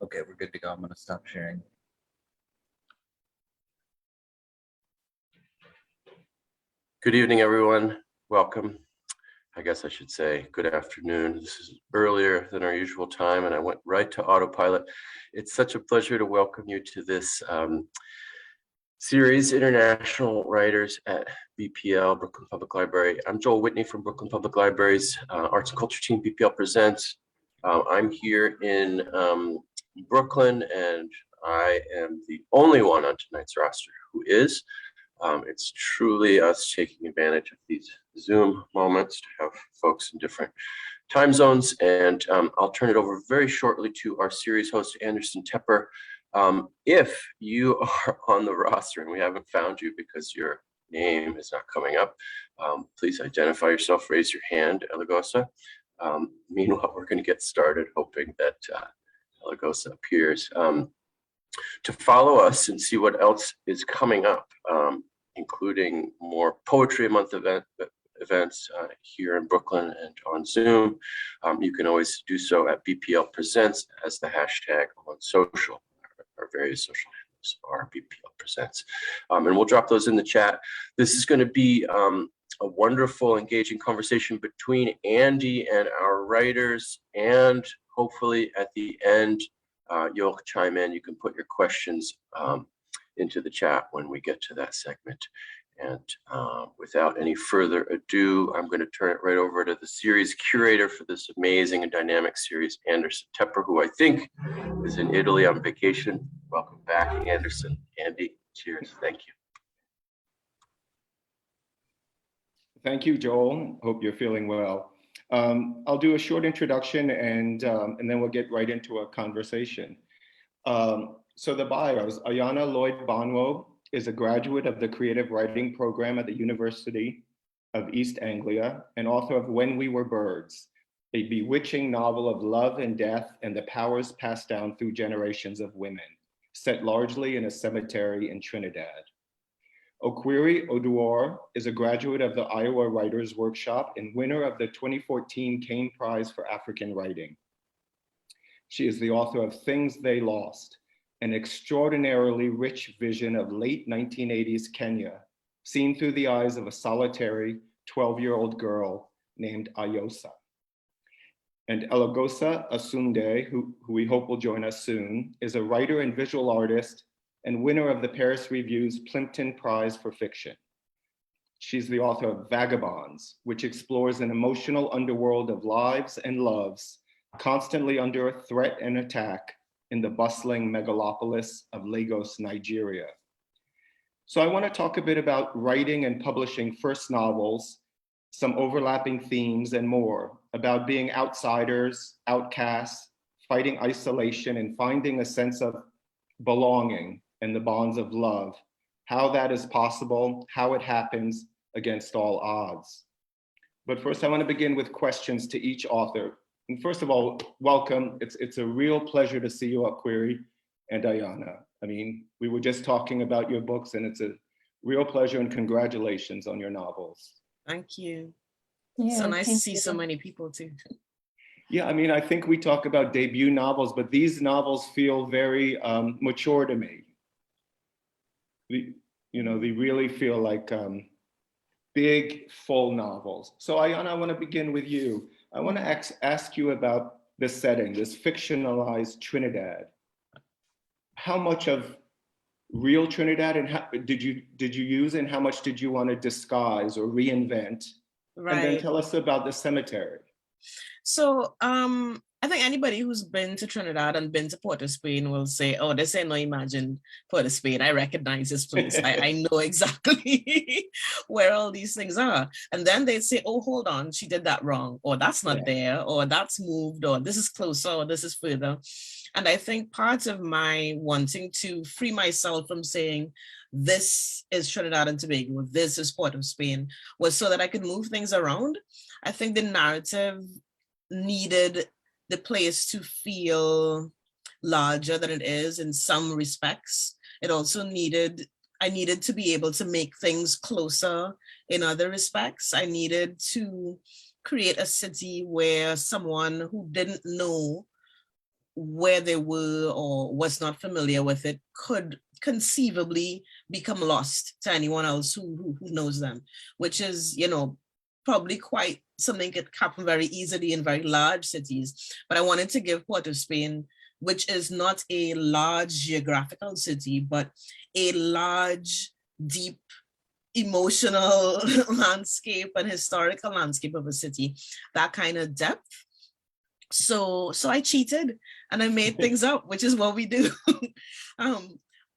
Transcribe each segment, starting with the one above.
Okay, we're good to go. I'm going to stop sharing. Good evening, everyone. Welcome. I guess I should say good afternoon. This is earlier than our usual time, and I went right to autopilot. It's such a pleasure to welcome you to this series, International Writers at BPL, Brooklyn Public Library. I'm Joel Whitney from Brooklyn Public Library's Arts and Culture Team, BPL Presents. I'm here in Brooklyn, and I am the only one on tonight's roster who is. It's truly us taking advantage of these Zoom moments to have folks in different time zones. And I'll turn it over very shortly to our series host, Anderson Tepper. If you are on the roster and we haven't found you because your name is not coming up, please identify yourself, raise your hand, Elagosa. Meanwhile, we're going to get started, hoping that Elagosa appears. To follow us and see what else is coming up, including more Poetry Month events here in Brooklyn and on Zoom. You can always do so at BPL Presents as the hashtag on social. Our various social handles are BPL Presents. And we'll drop those in the chat. This is going to be a wonderful, engaging conversation between Andy and our writers, and hopefully at the end, you'll chime in. You can put your questions into the chat when we get to that segment. And without any further ado, I'm going to turn it right over to the series curator for this amazing and dynamic series, Anderson Tepper, who I think is in Italy on vacation. Welcome back, Anderson. Andy, cheers. Thank you. Thank you, Joel. Hope you're feeling well. I'll do a short introduction and then we'll get right into a conversation. So the bios, Ayana Lloyd-Bonwo is a graduate of the Creative Writing Program at the University of East Anglia and author of When We Were Birds, a bewitching novel of love and death and the powers passed down through generations of women, set largely in a cemetery in Trinidad. Okwiri Oduor is a graduate of the Iowa Writers Workshop and winner of the 2014 Caine Prize for African Writing. She is the author of Things They Lost, an extraordinarily rich vision of late 1980s Kenya, seen through the eyes of a solitary 12-year-old girl named Ayosa. And Elagosa Asunde, who we hope will join us soon, is a writer and visual artist and winner of the Paris Review's Plimpton Prize for Fiction. She's the author of Vagabonds, which explores an emotional underworld of lives and loves, constantly under a threat and attack in the bustling megalopolis of Lagos, Nigeria. So I want to talk a bit about writing and publishing first novels, some overlapping themes and more, about being outsiders, outcasts, fighting isolation and finding a sense of belonging and the bonds of love, how that is possible, how it happens against all odds. But first I want to begin with questions to each author. And first of all, welcome. It's a real pleasure to see you, Okwiri and Ayana. I mean, we were just talking about your books and it's a real pleasure and congratulations on your novels. Thank you. Yeah, So nice to thank see you. so many people too. Yeah, I mean, I think we talk about debut novels, but these novels feel very mature to me. They really feel like big, full novels. So Ayana, I want to begin with you. I want to ask you about the setting, this fictionalized Trinidad. How much of real Trinidad and how, did you use, and how much did you want to disguise or reinvent? Right. And then tell us about the cemetery. So I think anybody who's been to Trinidad and been to Port of Spain will say, oh, this ain't no imagined Port of Spain. I recognize this place. I know exactly where all these things are. And then they'd say, oh, hold on, she did that wrong, or that's not there, or that's moved, or this is closer, or this is further. And I think part of my wanting to free myself from saying, this is Trinidad and Tobago, this is Port of Spain, was so that I could move things around. I think the narrative needed the place to feel larger than it is in some respects. It also I needed to be able to make things closer in other respects. I needed to create a city where someone who didn't know where they were or was not familiar with it could conceivably become lost to anyone else who knows them, which is, probably quite something that can happen very easily in very large cities. But I wanted to give Port of Spain, which is not a large geographical city, but a large, deep, emotional landscape and historical landscape of a city, that kind of depth. So I cheated and I made things up, which is what we do.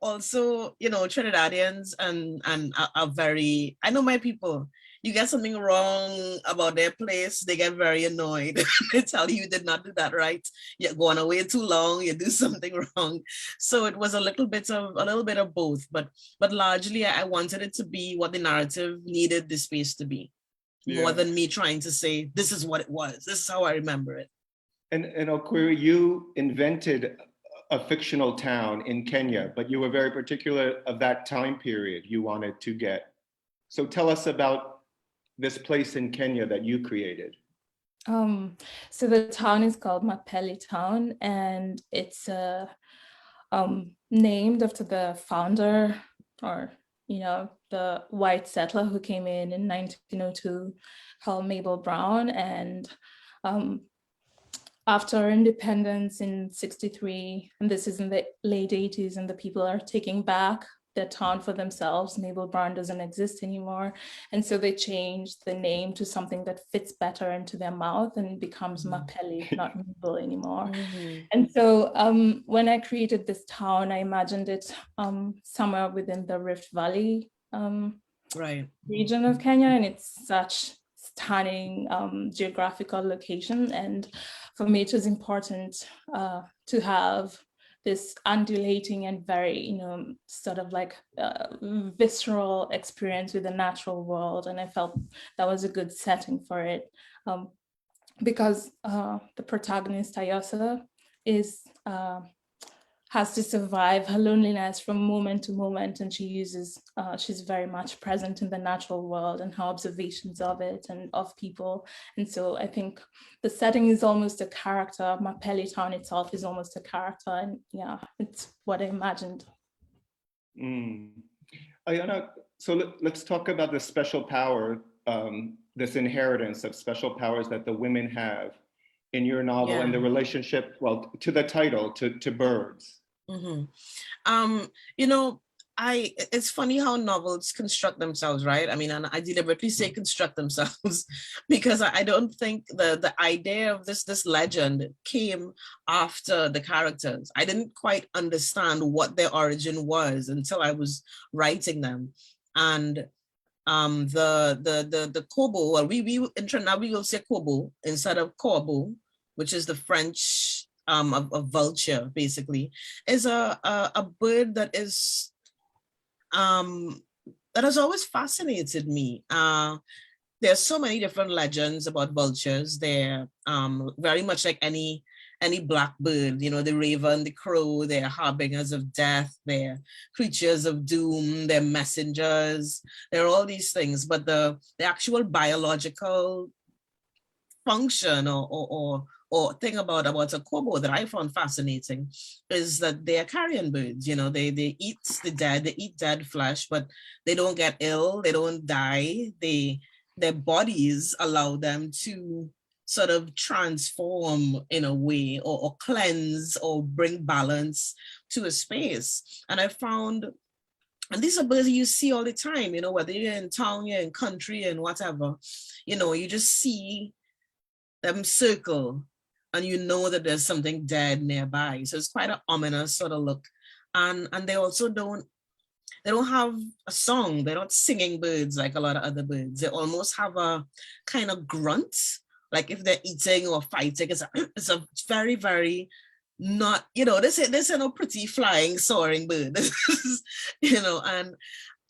Also, Trinidadians and are very, I know my people, you get something wrong about their place, they get very annoyed. They tell you did not do that right. You're going away too long, you do something wrong. So it was a little bit of both, but largely I wanted it to be what the narrative needed the space to be, more than me trying to say, this is what it was. This is how I remember it. And Okwiri, you invented a fictional town in Kenya, but you were very particular of that time period you wanted to get. So tell us about this place in Kenya that you created. So the town is called Mapeli Town, and it's named after the founder, or the white settler who came in 1902, called Mabel Brown. And after independence in 1963, and this is in the late 1980s, and the people are taking back the town for themselves. Mabel Brown doesn't exist anymore. And so they changed the name to something that fits better into their mouth, and it becomes Mapeli, not Mabel anymore. Mm-hmm. And so when I created this town, I imagined it somewhere within the Rift Valley region of Kenya, and it's such stunning geographical location. And for me, it was important to have this undulating and very, sort of like visceral experience with the natural world. And I felt that was a good setting for it, because the protagonist, Ayosa, has to survive her loneliness from moment to moment, and she's very much present in the natural world and her observations of it and of people. And so I think the setting is almost a character. Mapeli Town itself is almost a character, and it's what I imagined. Ayana, so let's talk about the special power, this inheritance of special powers that the women have in your novel, and the relationship, to the title, to birds. Mm-hmm. It's funny how novels construct themselves, right? I mean, and I deliberately say construct themselves because I don't think the idea of this legend came after the characters. I didn't quite understand what their origin was until I was writing them. And the Kobo, well, we in Trinidad we will say Kobo instead of Corbeau, which is the French a vulture, basically, is a bird that is that has always fascinated me. There's so many different legends about vultures. They're very much like any black bird, the raven, the crow. They're harbingers of death. They're creatures of doom. They're messengers. They're all these things. But the actual biological function or thing about a Kobo that I found fascinating is that they are carrion birds. They eat the dead, they eat dead flesh, but they don't get ill, they don't die. Their bodies allow them to sort of transform in a way, or cleanse, or bring balance to a space. And I found, and these are birds you see all the time, whether you're in town, you're in country, and whatever, you just see them circle, and that there's something dead nearby. So it's quite an ominous sort of look. And they also don't have a song. They're not singing birds like a lot of other birds. They almost have a kind of grunt, like if they're eating or fighting. It's a very, very not, this is no pretty flying, soaring bird. And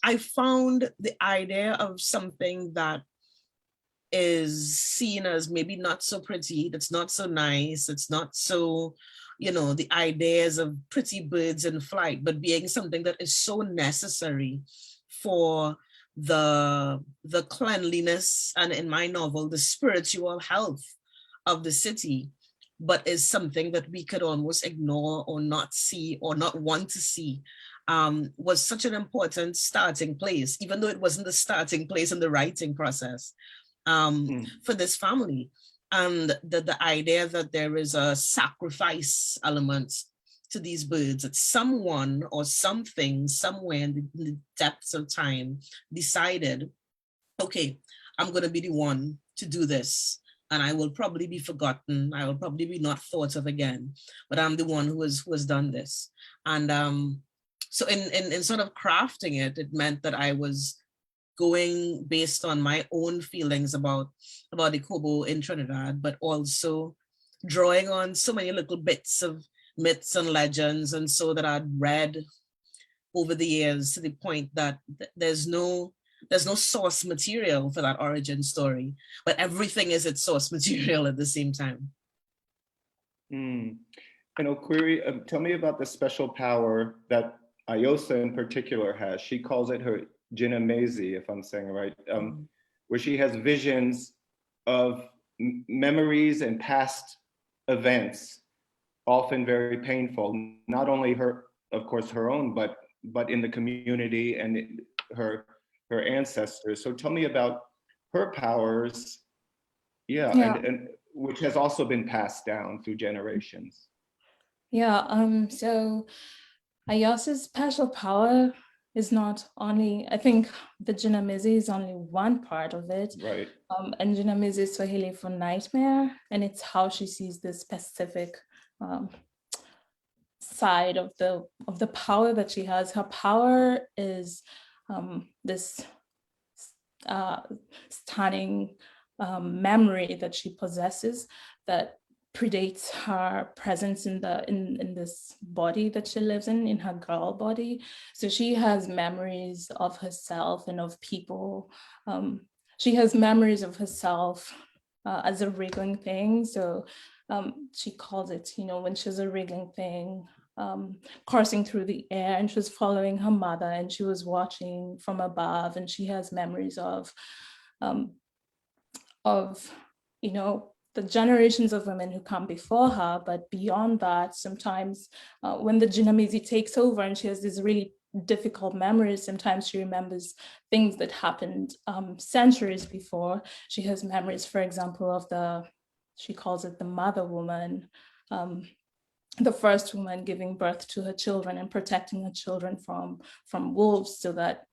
I found the idea of something that is seen as maybe not so pretty, that's not so nice, it's not so, the ideas of pretty birds in flight, but being something that is so necessary for the cleanliness, and in my novel, the spiritual health of the city. but is something that we could almost ignore or not see or not want to see, was such an important starting place, even though it wasn't the starting place in the writing process for this family. And the idea that there is a sacrifice element to these birds, that someone or something somewhere in the depths of time decided, okay, I'm going to be the one to do this, and I will probably be forgotten. I will probably be not thought of again, but I'm the one who has done this. And so in sort of crafting it, it meant that I was going based on my own feelings about the Kobo in Trinidad, but also drawing on so many little bits of myths and legends and so that I'd read over the years, to the point that there's no source material for that origin story, but everything is its source material at the same time. And Okwiri, tell me about the special power that Ayosa in particular has. She calls it her Jinamezi, if I'm saying it right, where she has visions of memories and past events, often very painful, not only her, of course, her own, but in the community and her ancestors. So tell me about her powers, and which has also been passed down through generations. So Ayosa's special power is not only, I think the Jinamizi is only one part of it. Right. And Jinamizi is Swahili for nightmare, and it's how she sees this specific side of the power that she has. Her power is this stunning memory that she possesses that predates her presence in this body that she lives in her girl body. So she has memories of herself and of people. She has memories of herself as a wriggling thing. So she calls it, when she's a wriggling thing, coursing through the air, and she was following her mother and she was watching from above, and she has memories of the generations of women who come before her. But beyond that, sometimes when the Jinamizi takes over and she has these really difficult memories, sometimes she remembers things that happened centuries before. She has memories, for example, of she calls it the mother woman, the first woman giving birth to her children and protecting her children from wolves, so that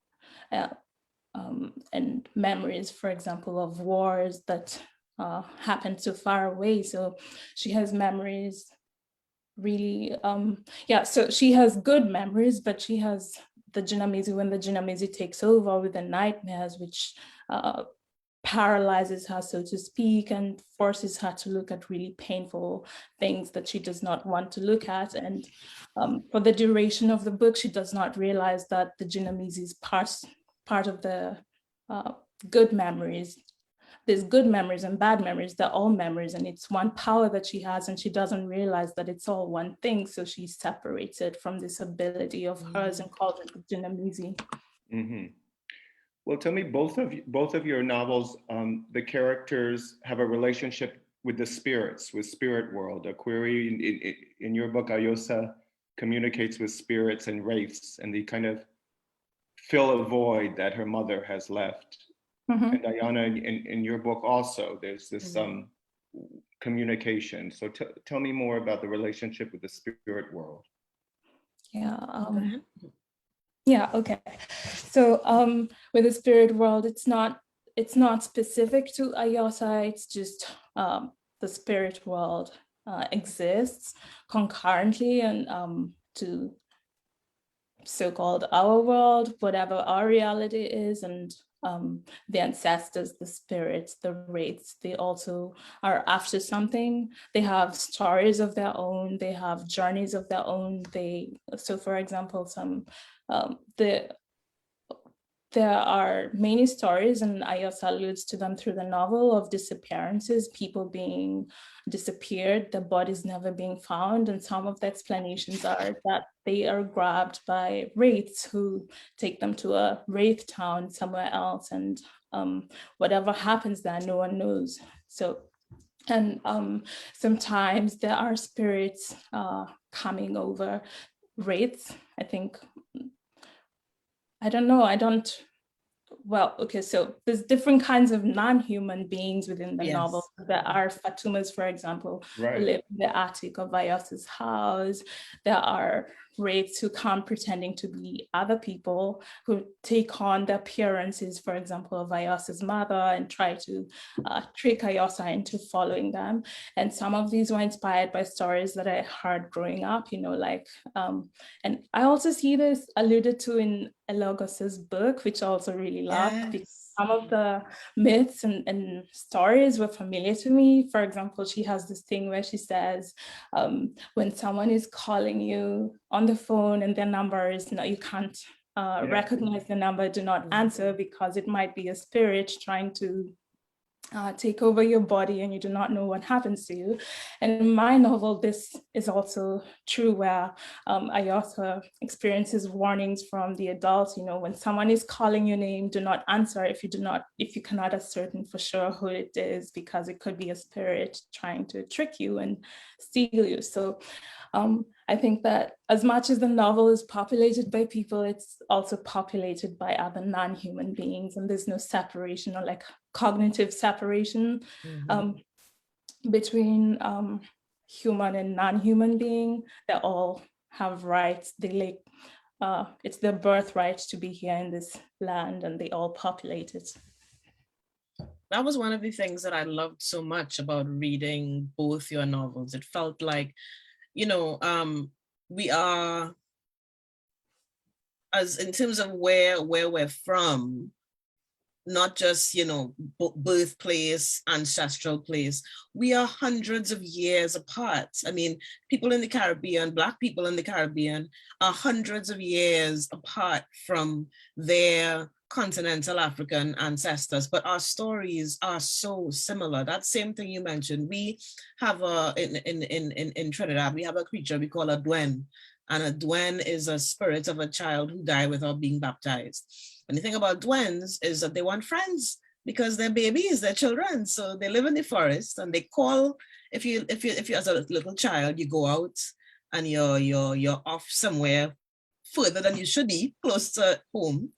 and memories, for example, of wars that happened so far away. So she has memories really, so she has good memories, but she has the Jinamizi, when the Jinamizi takes over with the nightmares, which paralyzes her, so to speak, and forces her to look at really painful things that she does not want to look at. And for the duration of the book, she does not realize that the Jinamizi is part of the good memories. There's good memories and bad memories, they're all memories, and it's one power that she has, and she doesn't realize that it's all one thing. So she's separated from this ability of hers and calls it the Jinamizi. Mm-hmm. Well, tell me, both of your novels, the characters have a relationship with the spirits, with spirit world. Okwiri, in your book, Ayosa communicates with spirits and wraiths, and they kind of fill a void that her mother has left. Mm-hmm. And Ayana, in your book also, there's this communication. So tell me more about the relationship with the spirit world. Okay. So with the spirit world, it's not specific to Ayosa. It's just the spirit world exists concurrently and to so-called our world, whatever our reality is, and the ancestors, the spirits, the wraiths, they also are after something. They have stories of their own, they have journeys of their own. So for example, there are many stories, and Ayosa alludes to them through the novel, of disappearances, people being disappeared, their bodies never being found. And some of the explanations are that they are grabbed by wraiths who take them to a wraith town somewhere else. And whatever happens there, no one knows. So And sometimes there are spirits coming over wraiths. I think, I don't know, well, okay, so there's different kinds of non-human beings within the novel. There are Fatumas, for example, who live in the attic of Vayos's house. There are wraiths who come pretending to be other people, who take on the appearances, for example, of Vayos's mother and try to trick Ayosa into following them. And some of these were inspired by stories that I heard growing up, you know, like, and I also see this alluded to in Elogos's book, which I also really loved, because some of the myths and stories were familiar to me. For example, she has this thing where she says, when someone is calling you on the phone and their number is, you can't recognize the number, do not answer, because it might be a spirit trying to take over your body and you do not know what happens to you. And in my novel, this is also true, where Ayosa experiences warnings from the adults. You know, when someone is calling your name, do not answer if you cannot ascertain for sure who it is, because it could be a spirit trying to trick you and steal you. So I think that as much as the novel is populated by people, it's also populated by other non-human beings, and there's no separation or like cognitive separation between human and non-human being. They all have rights. They it's their birthright to be here in this land, and they all populate it. That was one of the things that I loved so much about reading both your novels. It felt like, you know, we are, as in terms of where we're from, not just, you know, birthplace, ancestral place, we are hundreds of years apart. I mean, people in the Caribbean, Black people in the Caribbean are hundreds of years apart from their continental African ancestors, but our stories are so similar. That same thing you mentioned, we have in Trinidad, we have a creature we call a dwen, and a dwen is a spirit of a child who died without being baptized. And the thing about dwens is that they want friends because they're babies, they're children, so they live in the forest and they call. If you as a little child, you go out and you're off somewhere further than you should be, close to home,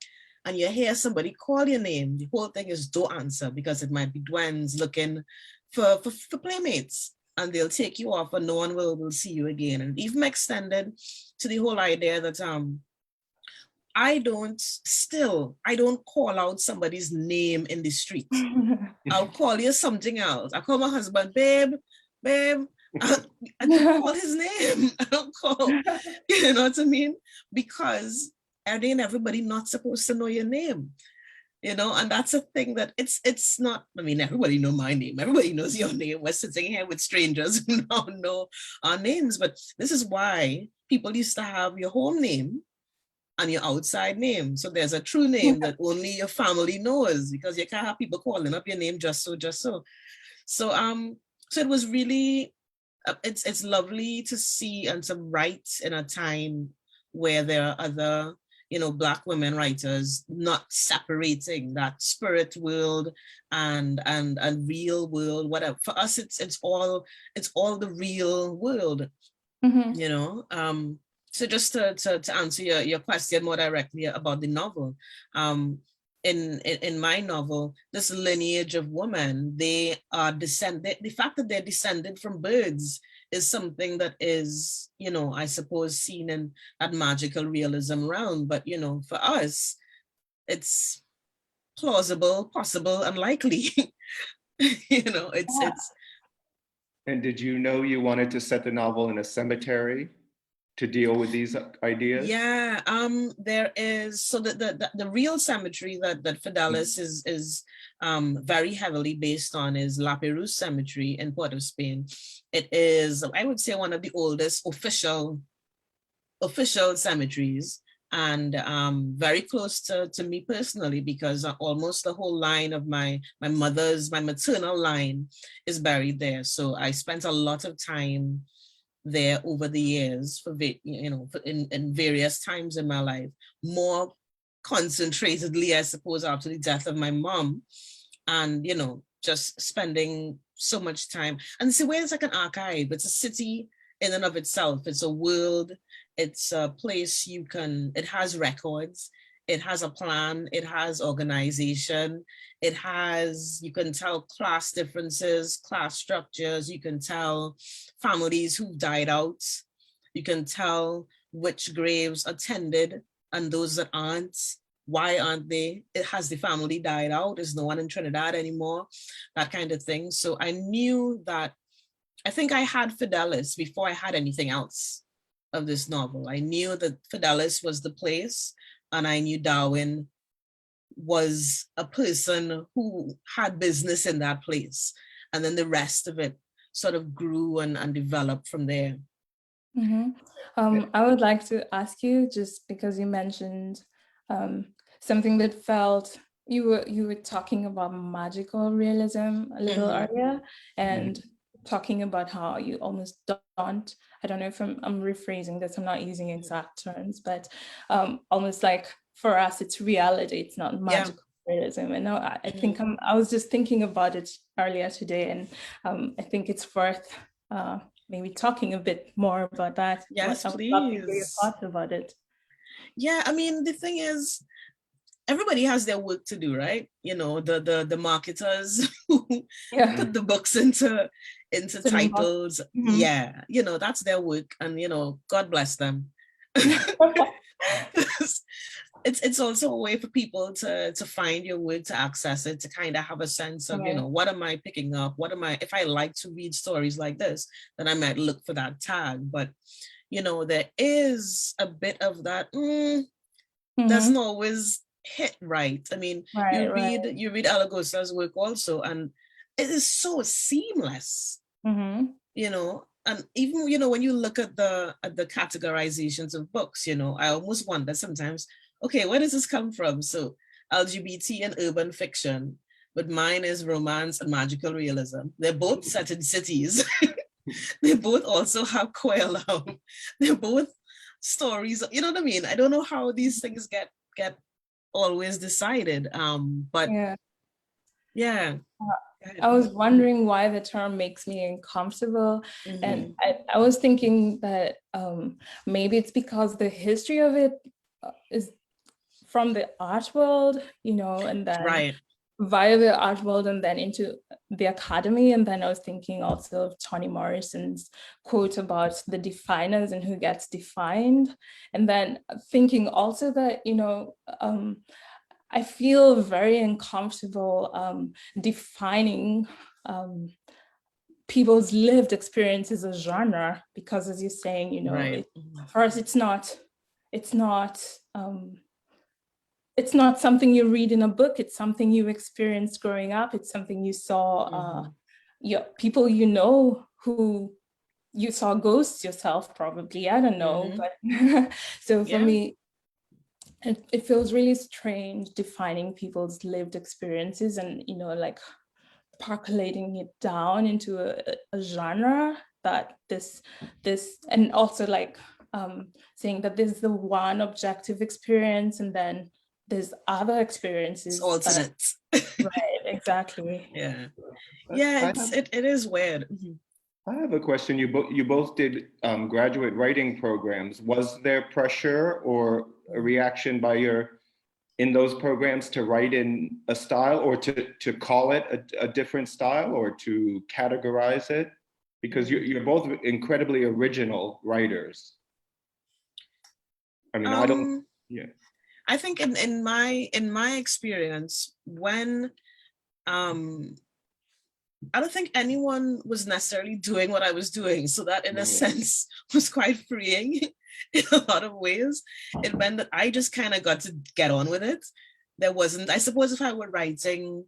and you hear somebody call your name, the whole thing is don't answer, because it might be dwens looking for playmates, and they'll take you off and no one will see you again. And even extended to the whole idea that I don't call out somebody's name in the street. I'll call you something else. I call my husband, babe. I don't call his name. I don't call, you know what I mean? Because ain't everybody not supposed to know your name, you know? And that's a thing that it's not, I mean, everybody know my name. Everybody knows your name. We're sitting here with strangers who don't know our names, but this is why people used to have your home name and your outside name. So there's a true name that only your family knows, because you can't have people calling up your name just so. So it was really, it's lovely to see and to write in a time where there are other, you know, Black women writers not separating that spirit world and real world, whatever. For us, it's all the real world, you know. So just to answer your question more directly about the novel, in my novel, this lineage of women, they are the fact that they're descended from birds is something that is, you know, I suppose seen in that magical realism realm. But, you know, for us, it's plausible, possible, and likely. You know, it's. And did you know you wanted to set the novel in a cemetery to deal with these ideas? Yeah, there is, so the real cemetery that Fidelis is very heavily based on is La Perouse Cemetery in Port of Spain. It is, I would say, one of the oldest official cemeteries, and very close to me personally, because almost the whole line of my maternal line is buried there. So I spent a lot of time there over the years, for in various times in my life, more concentratedly, I suppose, after the death of my mom, and, you know, just spending so much time. And see, where it's like an archive. It's a city in and of itself. It's a world. It's a place it has records. It has a plan. It has organization. It has, you can tell class differences, class structures. You can tell families who died out. You can tell which graves attended and those that aren't. Why aren't they? It has the family died out. There's no one in Trinidad anymore, that kind of thing. So I knew that, I think I had Fidelis before I had anything else of this novel. I knew that Fidelis was the place, and I knew Darwin was a person who had business in that place. And then the rest of it sort of grew and developed from there. I would like to ask you, just because you mentioned something that felt, you were talking about magical realism a little earlier, and talking about how you almost don't, I don't know if I'm rephrasing this, I'm not using exact terms, but almost like for us it's reality, it's not magical realism. And I think I was just thinking about it earlier today, and I think it's worth maybe talking a bit more about that. Yes, please. I'd love to hear your thoughts about it. Yeah, I mean, the thing is, everybody has their work to do, right? You know, the marketers who put the books into titles. Yeah, you know, that's their work, and you know, God bless them. It's also a way for people to find your work, to access it, to kind of have a sense of, you know, what am I picking up? If I like to read stories like this, then I might look for that tag. But, you know, there is a bit of that, doesn't always hit right. I mean, you read Alagosa's work also, and it is so seamless, you know. And even, you know, when you look at the categorizations of books, you know, I almost wonder sometimes, okay, where does this come from? So LGBT and urban fiction, but mine is romance and magical realism. They're both set in cities. They both also have queer love. They're both stories, you know what I mean? I don't know how these things get always decided. But yeah. I was wondering why the term makes me uncomfortable. And I was thinking that maybe it's because the history of it is from the art world, you know, and then via the art world and then into the academy. And then I was thinking also of Toni Morrison's quote about the definers and who gets defined. And then thinking also that, you know, I feel very uncomfortable defining people's lived experience as a genre, because as you're saying, you know, first it's not something you read in a book, it's something you experienced growing up, it's something you saw, people you know, who you saw ghosts yourself probably, I don't know, but so for me, it feels really strange defining people's lived experiences and, you know, like percolating it down into a genre that this and also like saying that this is the one objective experience and then there's other experiences. Alternate. Right, exactly. Yeah, it is weird. I have a question. You both did graduate writing programs. Was there pressure or a reaction in those programs to write in a style, or to call it a different style, or to categorize it? Because you're both incredibly original writers. I mean, I don't. Yeah. I think in my experience, when I don't think anyone was necessarily doing what I was doing. So that in a sense was quite freeing in a lot of ways. It meant that I just kind of got to get on with it. There wasn't, I suppose if I were writing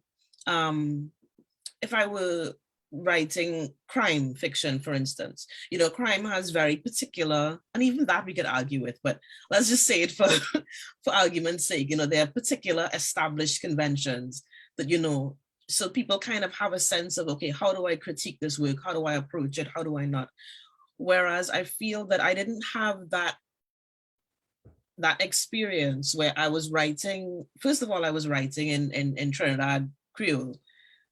crime fiction, for instance, you know, crime has very particular, and even that we could argue with, but let's just say it for argument's sake, you know, there are particular established conventions that, you know, so people kind of have a sense of, okay, how do I critique this work? How do I approach it? How do I not? Whereas I feel that I didn't have that experience where I was writing, first of all, I was writing in Trinidad Creole,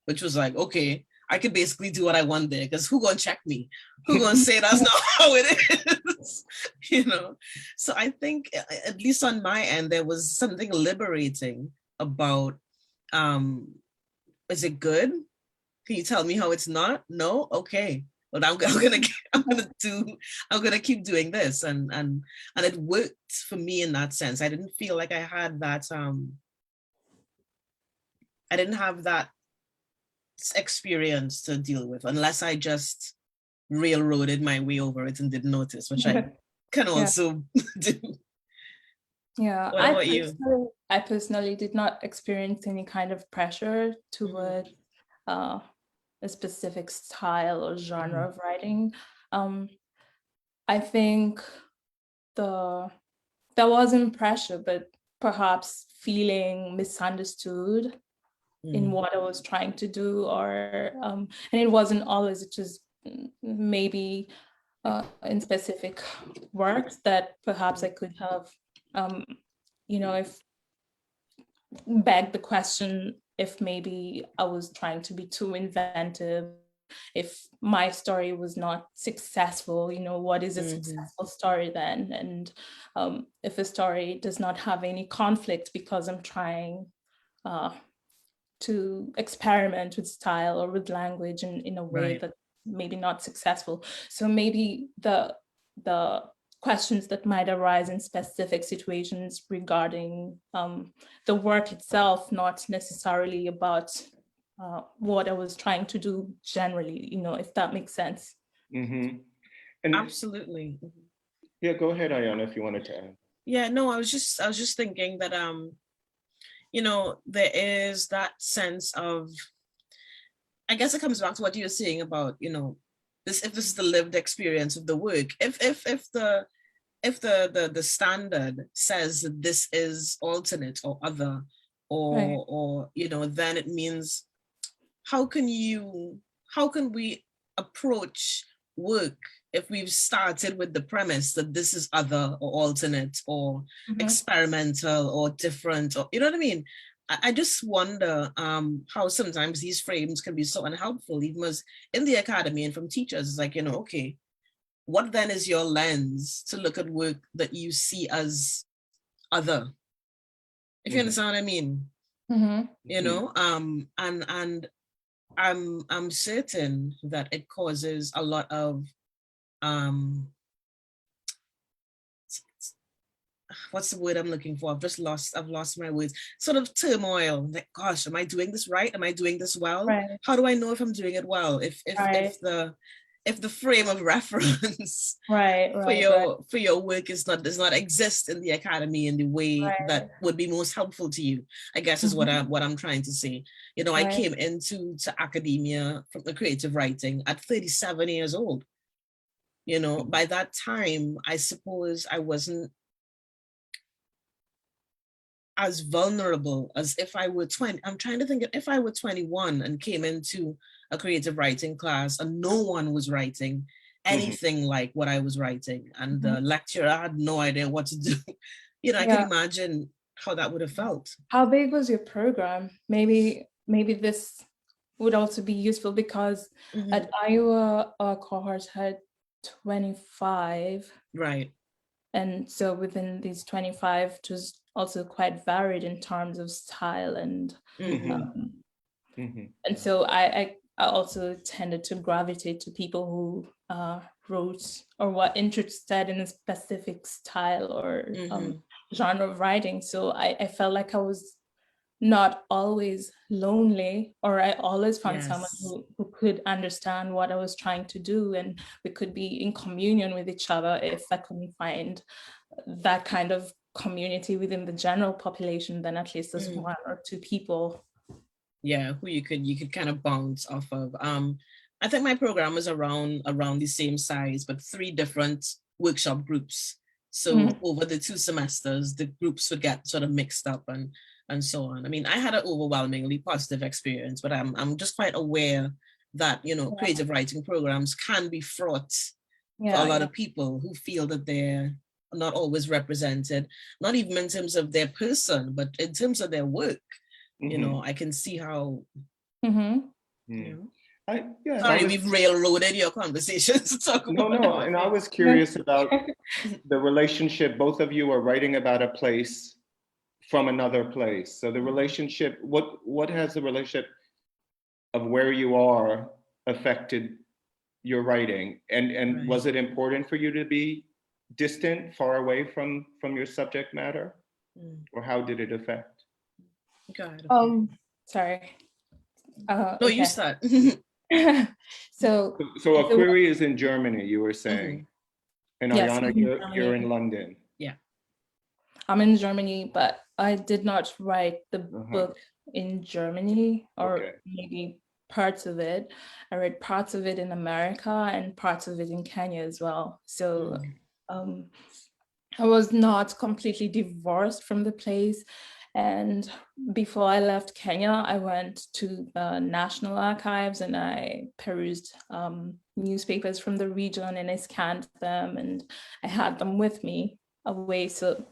which was like, okay, I could basically do what I want there, because who gonna check me? Who gonna say that's not how it is? You know? So I think, at least on my end, there was something liberating about, is it good? Can you tell me how it's not? No? Okay. But I'm gonna keep doing this, and it worked for me in that sense. I didn't feel like I had that. I didn't have that experience to deal with, unless I just railroaded my way over it and didn't notice, which I can also do. Yeah, What about you? I personally did not experience any kind of pressure toward a specific style or genre of writing. I think there wasn't pressure, but perhaps feeling misunderstood in what I was trying to do, or and it wasn't always, it was maybe in specific works that perhaps I could have, if begged the question if maybe I was trying to be too inventive, if my story was not successful, what is a successful story then? And if a story does not have any conflict because I'm trying to experiment with style or with language in a way that maybe not successful. So maybe the questions that might arise in specific situations regarding the work itself, not necessarily about what I was trying to do generally, if that makes sense. And absolutely. Yeah, go ahead, Ayana, if you wanted to add. Yeah, no, I was just thinking that there is that sense of, I guess it comes back to what you were saying about, this, if this is the lived experience of the work, if the standard says that this is alternate or other, or then it means, how can we approach work if we've started with the premise that this is other or alternate or experimental or different, or you know what I mean? I just wonder how sometimes these frames can be so unhelpful, even as in the academy and from teachers. It's like, okay, what then is your lens to look at work that you see as other? If you understand what I mean? And I'm certain that it causes a lot of what's the word I'm looking for? I've lost my words. Sort of turmoil. Like, gosh, am I doing this right? Am I doing this well? How do I know if I'm doing it well? If the frame of reference for your work does not exist in the academy in the way that would be most helpful to you, I guess is what I'm trying to say. I came into academia from the creative writing at 37 years old. By that time, I suppose I wasn't as vulnerable as if I were 20. I'm trying to think if I were 21 and came into a creative writing class and no one was writing anything like what I was writing, and the lecturer had no idea what to do. I can imagine how that would have felt. How big was your program? Maybe this would also be useful, because at Iowa, our cohort had 25. Right. And so within these 25, it was also quite varied in terms of style and and so I also tended to gravitate to people who wrote or were interested in a specific style or genre of writing. So I felt like I was not always lonely, or I always found someone who could understand what I was trying to do, and we could be in communion with each other if I couldn't find that kind of community within the general population. Then at least there's one or two people who you could kind of bounce off of. I think my program was around the same size, but 3 different workshop groups. So over the 2 semesters, the groups would get sort of mixed up and so on. I mean, I had an overwhelmingly positive experience, but I'm just quite aware that, creative writing programs can be fraught for a lot of people who feel that they're not always represented, not even in terms of their person, but in terms of their work. I can see how. Yeah, Sorry, we've railroaded your conversations to talk about no, and I was curious about the relationship. Both of you are writing about a place from another place. So the relationship, what has the relationship of where you are affected your writing? And was it important for you to be distant, far away from your subject matter? Or how did it affect? God. Sorry. No, okay. you start. So a query is in Germany, you were saying. And yes, Ayana, you're in London. Yeah. I'm in Germany, but I did not write the book in Germany, or maybe parts of it. I read parts of it in America and parts of it in Kenya as well. So I was not completely divorced from the place. And before I left Kenya, I went to the National Archives and I perused newspapers from the region, and I scanned them and I had them with me away. So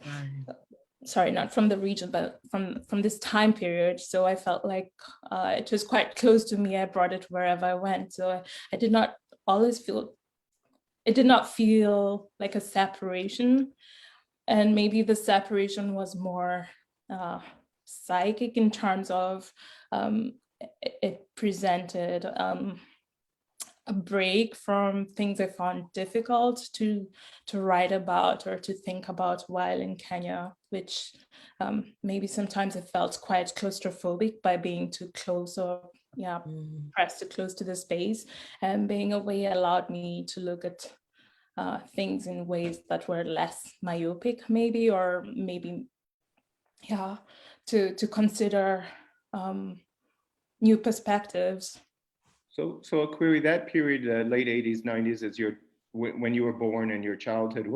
sorry, not from the region, but from this time period. So I felt like it was quite close to me. I brought it wherever I went. So I did not always feel, it did not feel like a separation. And maybe the separation was more psychic in terms of it presented a break from things I found difficult to write about or to think about while in Kenya, which maybe sometimes I felt quite claustrophobic by being too close or pressed too close to the space. And being away allowed me to look at things in ways that were less myopic, maybe, or maybe, to consider new perspectives. So a query, that period, late 80s, 90s, is when you were born in your childhood,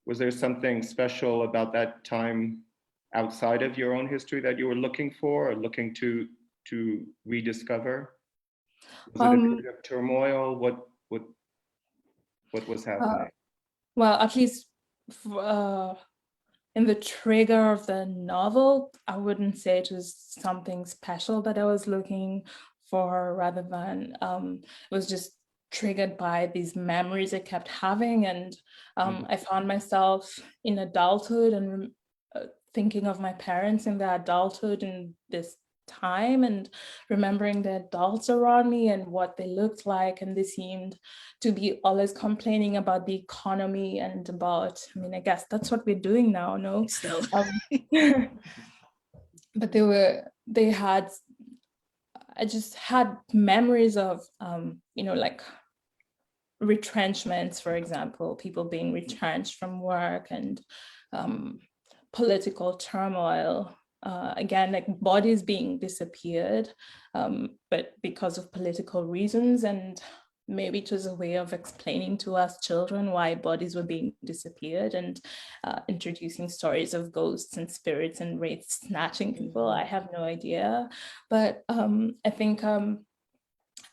was there something special about that time outside of your own history that you were looking for or looking to rediscover? Was it a period of turmoil? What was happening? Well, at least in the trigger of the novel, I wouldn't say it was something special that I was looking for, rather than it was just triggered by these memories I kept having. And I found myself in adulthood and thinking of my parents in their adulthood in this time, and remembering the adults around me and what they looked like, and they seemed to be always complaining about the economy and about, I mean, I guess that's what we're doing now, no? Still. But I just had memories of like retrenchments, for example, people being retrenched from work, and political turmoil. Again, like bodies being disappeared, but because of political reasons. And maybe it was a way of explaining to us children why bodies were being disappeared, and introducing stories of ghosts and spirits and wraiths snatching people. I have no idea. But I think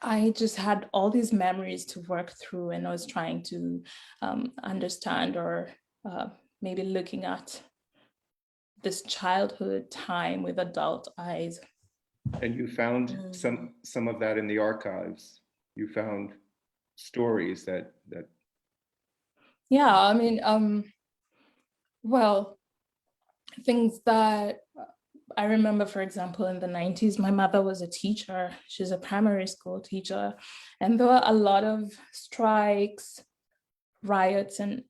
I just had all these memories to work through, and I was trying to understand, or maybe looking at this childhood time with adult eyes. And you found some of that in the archives. You found stories that. Yeah, I mean, well, things that I remember, for example, in the 90s, my mother was a teacher. She's a primary school teacher. And there were a lot of strikes, riots, and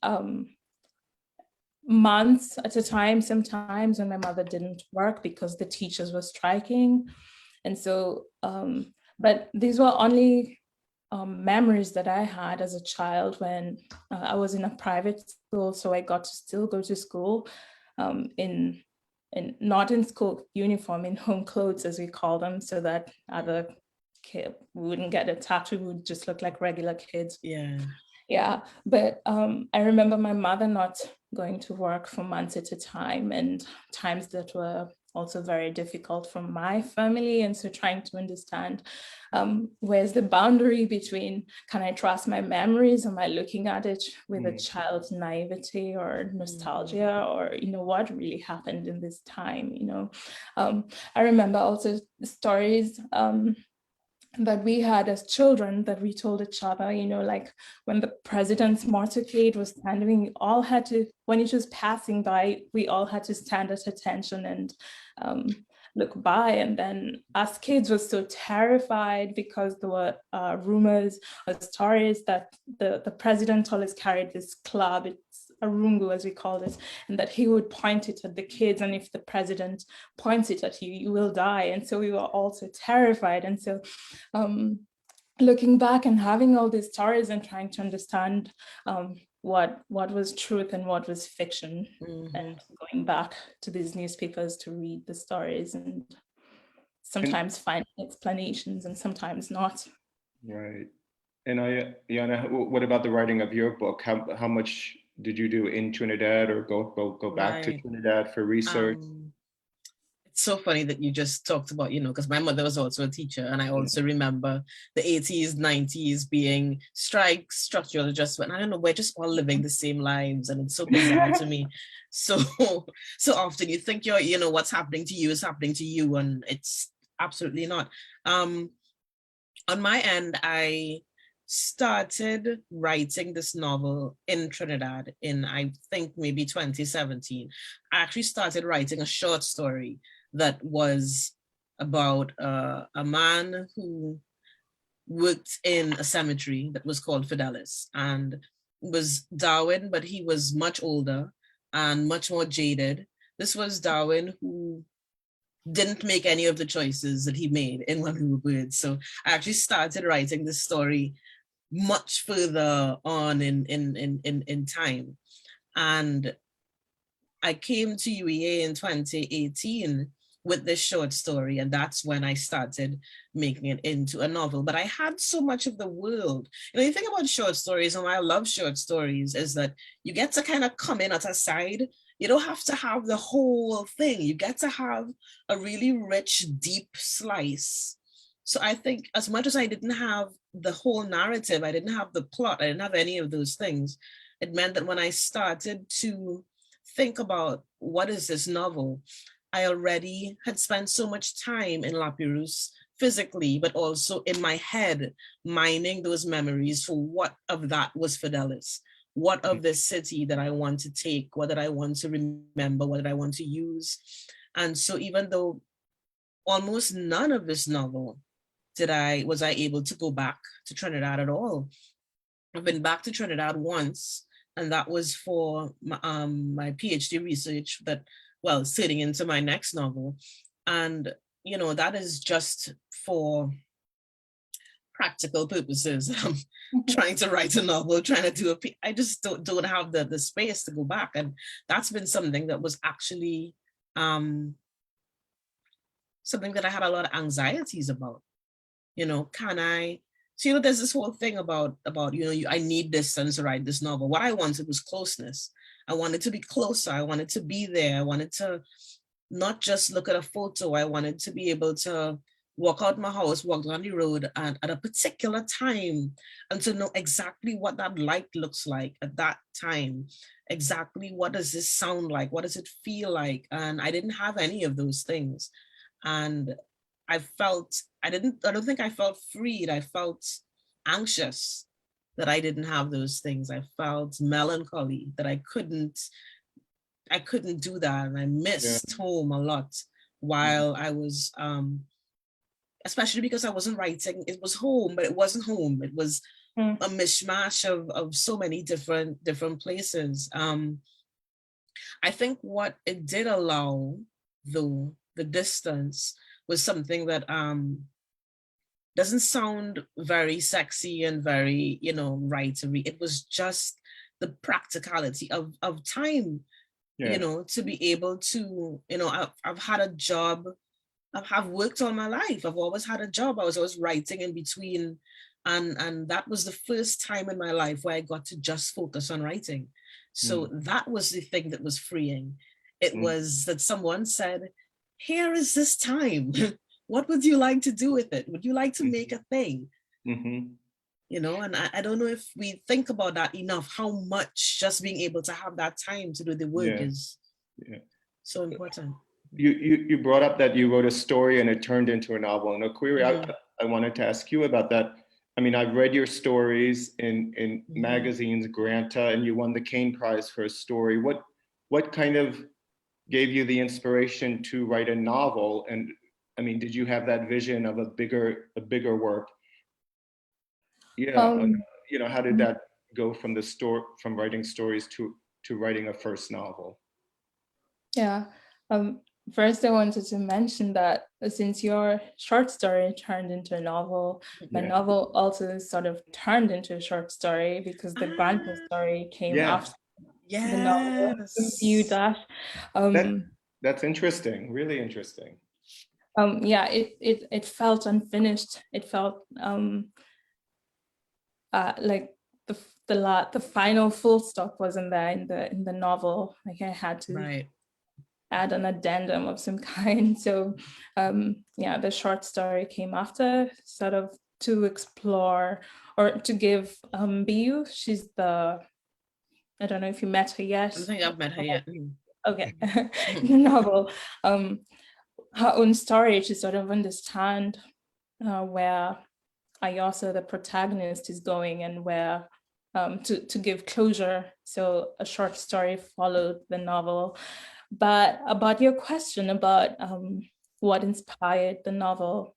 months at a time, sometimes, when my mother didn't work because the teachers were striking. And so, but these were only memories that I had as a child when I was in a private school. So I got to still go to school in not in school uniform, in home clothes, as we call them, so that other kids wouldn't get attacked. We would just look like regular kids. Yeah, but I remember my mother not going to work for months at a time, and times that were also very difficult for my family. And so trying to understand where's the boundary between, can I trust my memories? Am I looking at it with a child's naivety or nostalgia, or, what really happened in this time? I remember also stories that we had as children, that we told each other, you know, like when the president's motorcade was standing, we all had to, when it was passing by, we all had to stand at attention and look by. And then us kids were so terrified because there were rumors or stories that the president always carried this club, it's a rungu as we call it, and that he would point it at the kids, and if the president points it at you, you will die. And so we were also terrified. And so looking back and having all these stories and trying to understand what was truth and what was fiction, and going back to these newspapers to read the stories and sometimes finding explanations and sometimes not. Right. And Yana, what about the writing of your book? How much did you do in Trinidad or go back to Trinidad for research? It's so funny that you just talked about, you know, because my mother was also a teacher, and I also remember the 80s, 90s being strikes, structural adjustment. I don't know, we're just all living the same lives, and it's so bizarre to me. So often you think you know, what's happening to you is happening to you, and it's absolutely not. On my end, I started writing this novel in Trinidad in, I think, maybe 2017. I actually started writing a short story that was about a man who worked in a cemetery that was called Fidelis, and was Darwin, but he was much older and much more jaded. This was Darwin who didn't make any of the choices that he made in When We Were Birds. So I actually started writing this story much further on in time. And I came to UEA in 2018 with this short story, and that's when I started making it into a novel. But I had so much of the world. You know, the thing about short stories, and why I love short stories, is that you get to kind of come in at a side. You don't have to have the whole thing. You get to have a really rich, deep slice. So I think as much as I didn't have the whole narrative, I didn't have the plot, I didn't have any of those things, it meant that when I started to think about what is this novel, I already had spent so much time in La Perouse physically, but also in my head, mining those memories for what of that was Fidelis, what of this city that I want to take, what did I want to remember, what did I want to use. And so even though almost none of this novel was I able to go back to Trinidad at all. I've been back to Trinidad once, and that was for my PhD research that, well, sitting into my next novel. And, you know, that is just for practical purposes. I'm trying to write a novel, trying to do I just don't have the space to go back. And that's been something that was actually something that I had a lot of anxieties about. You know, can I, so, you know, there's this whole thing about, you know, I need distance to write this novel. What I wanted was closeness. I wanted to be closer. I wanted to be there. I wanted to not just look at a photo. I wanted to be able to walk out my house, walk down the road and at a particular time, and to know exactly what that light looks like at that time. Exactly what does this sound like? What does it feel like? And I didn't have any of those things. And I don't think I felt freed. I felt anxious that I didn't have those things. I felt melancholy that I couldn't do that. And I missed home a lot while I was, especially because I wasn't writing. It was home, but it wasn't home. It was a mishmash of so many different places. I think what it did allow, though, the distance, was something that doesn't sound very sexy and very, you know, writery. It was just the practicality of time, you know, to be able to, you know, I've had a job, I've worked all my life. I've always had a job. I was always writing in between. And that was the first time in my life where I got to just focus on writing. So that was the thing that was freeing. It was that someone said, here is this time. What would you like to do with it? Would you like to make a thing? You know, and I don't know if we think about that enough, how much just being able to have that time to do the work is so important. You brought up that you wrote a story and it turned into a novel. And Okwiri, I wanted to ask you about that. I mean, I've read your stories in magazines, Granta, and you won the Kane Prize for a story. What kind of gave you the inspiration to write a novel? And I mean, did you have that vision of a bigger work? Yeah, you know, how did that go from from writing stories to writing a first novel? Yeah. First, I wanted to mention that since your short story turned into a novel, my novel also sort of turned into a short story because the Granta story came after the novel. You dash. That's interesting. Really interesting. Yeah, it felt unfinished. It felt like the final full stop wasn't there in the novel. Like I had to add an addendum of some kind. So yeah, the short story came after, sort of to explore or to give Biu, she's I don't know if you met her yet. I don't think I've met her yet. Okay. The novel, her own story to sort of understand where Ayasa, the protagonist, is going and where to give closure. So a short story followed the novel. But about your question about what inspired the novel,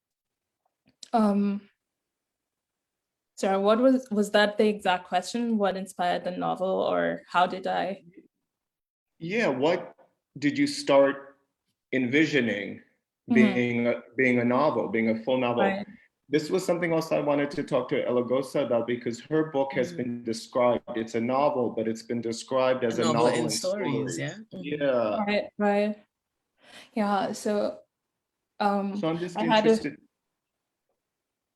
sorry, what was that the exact question? What inspired the novel, or how did I? Yeah, what did you start envisioning being a novel, being a full novel? Right. This was something else I wanted to talk to Elagosa about because her book has been described. It's a novel, but it's been described as a novel in stories. Yeah. Right. Yeah. So I'm just interested.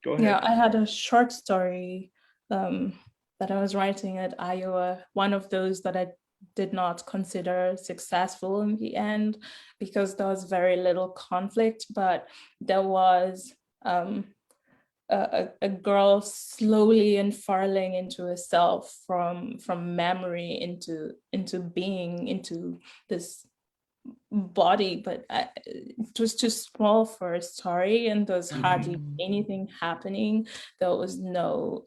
Go ahead. Yeah, I had a short story that I was writing at Iowa, one of those that I did not consider successful in the end because there was very little conflict, but there was a girl slowly unfurling into herself from memory into being, into this body, but it was too small for a story, and there was hardly anything happening. There was no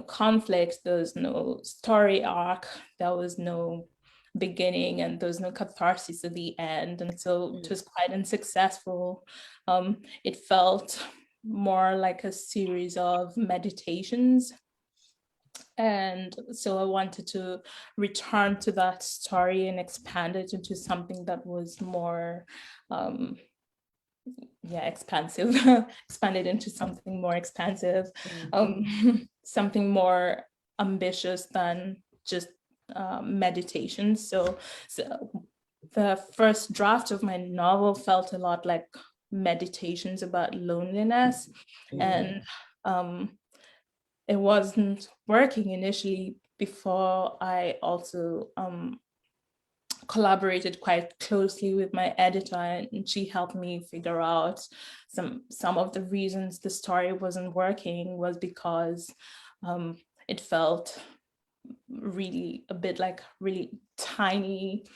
conflict, there was no story arc, there was no beginning, and there was no catharsis at the end, and so it was quite unsuccessful. It felt more like a series of meditations. And so I wanted to return to that story and expand it into something that was more, expansive, expand it into something more expansive, something more ambitious than just meditation. So the first draft of my novel felt a lot like meditations about loneliness, and it wasn't working initially before I also collaborated quite closely with my editor, and she helped me figure out some of the reasons the story wasn't working was because it felt really a bit like really tiny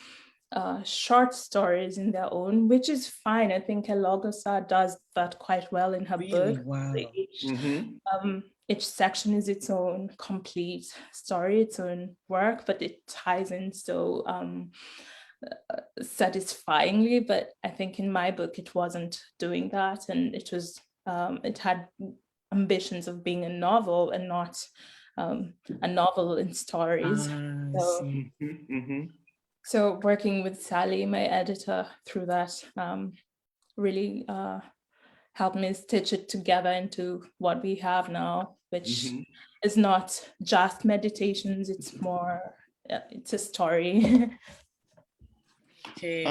short stories in their own, which is fine. I think Elagosa does that quite well in her book. Wow. Each section is its own complete story, its own work, but it ties in so satisfyingly. But I think in my book, it wasn't doing that, and it was it had ambitions of being a novel and not a novel in stories. So working with Sally, my editor, through that really helped me stitch it together into what we have now, which is not just meditations, it's more, it's a story. Okay.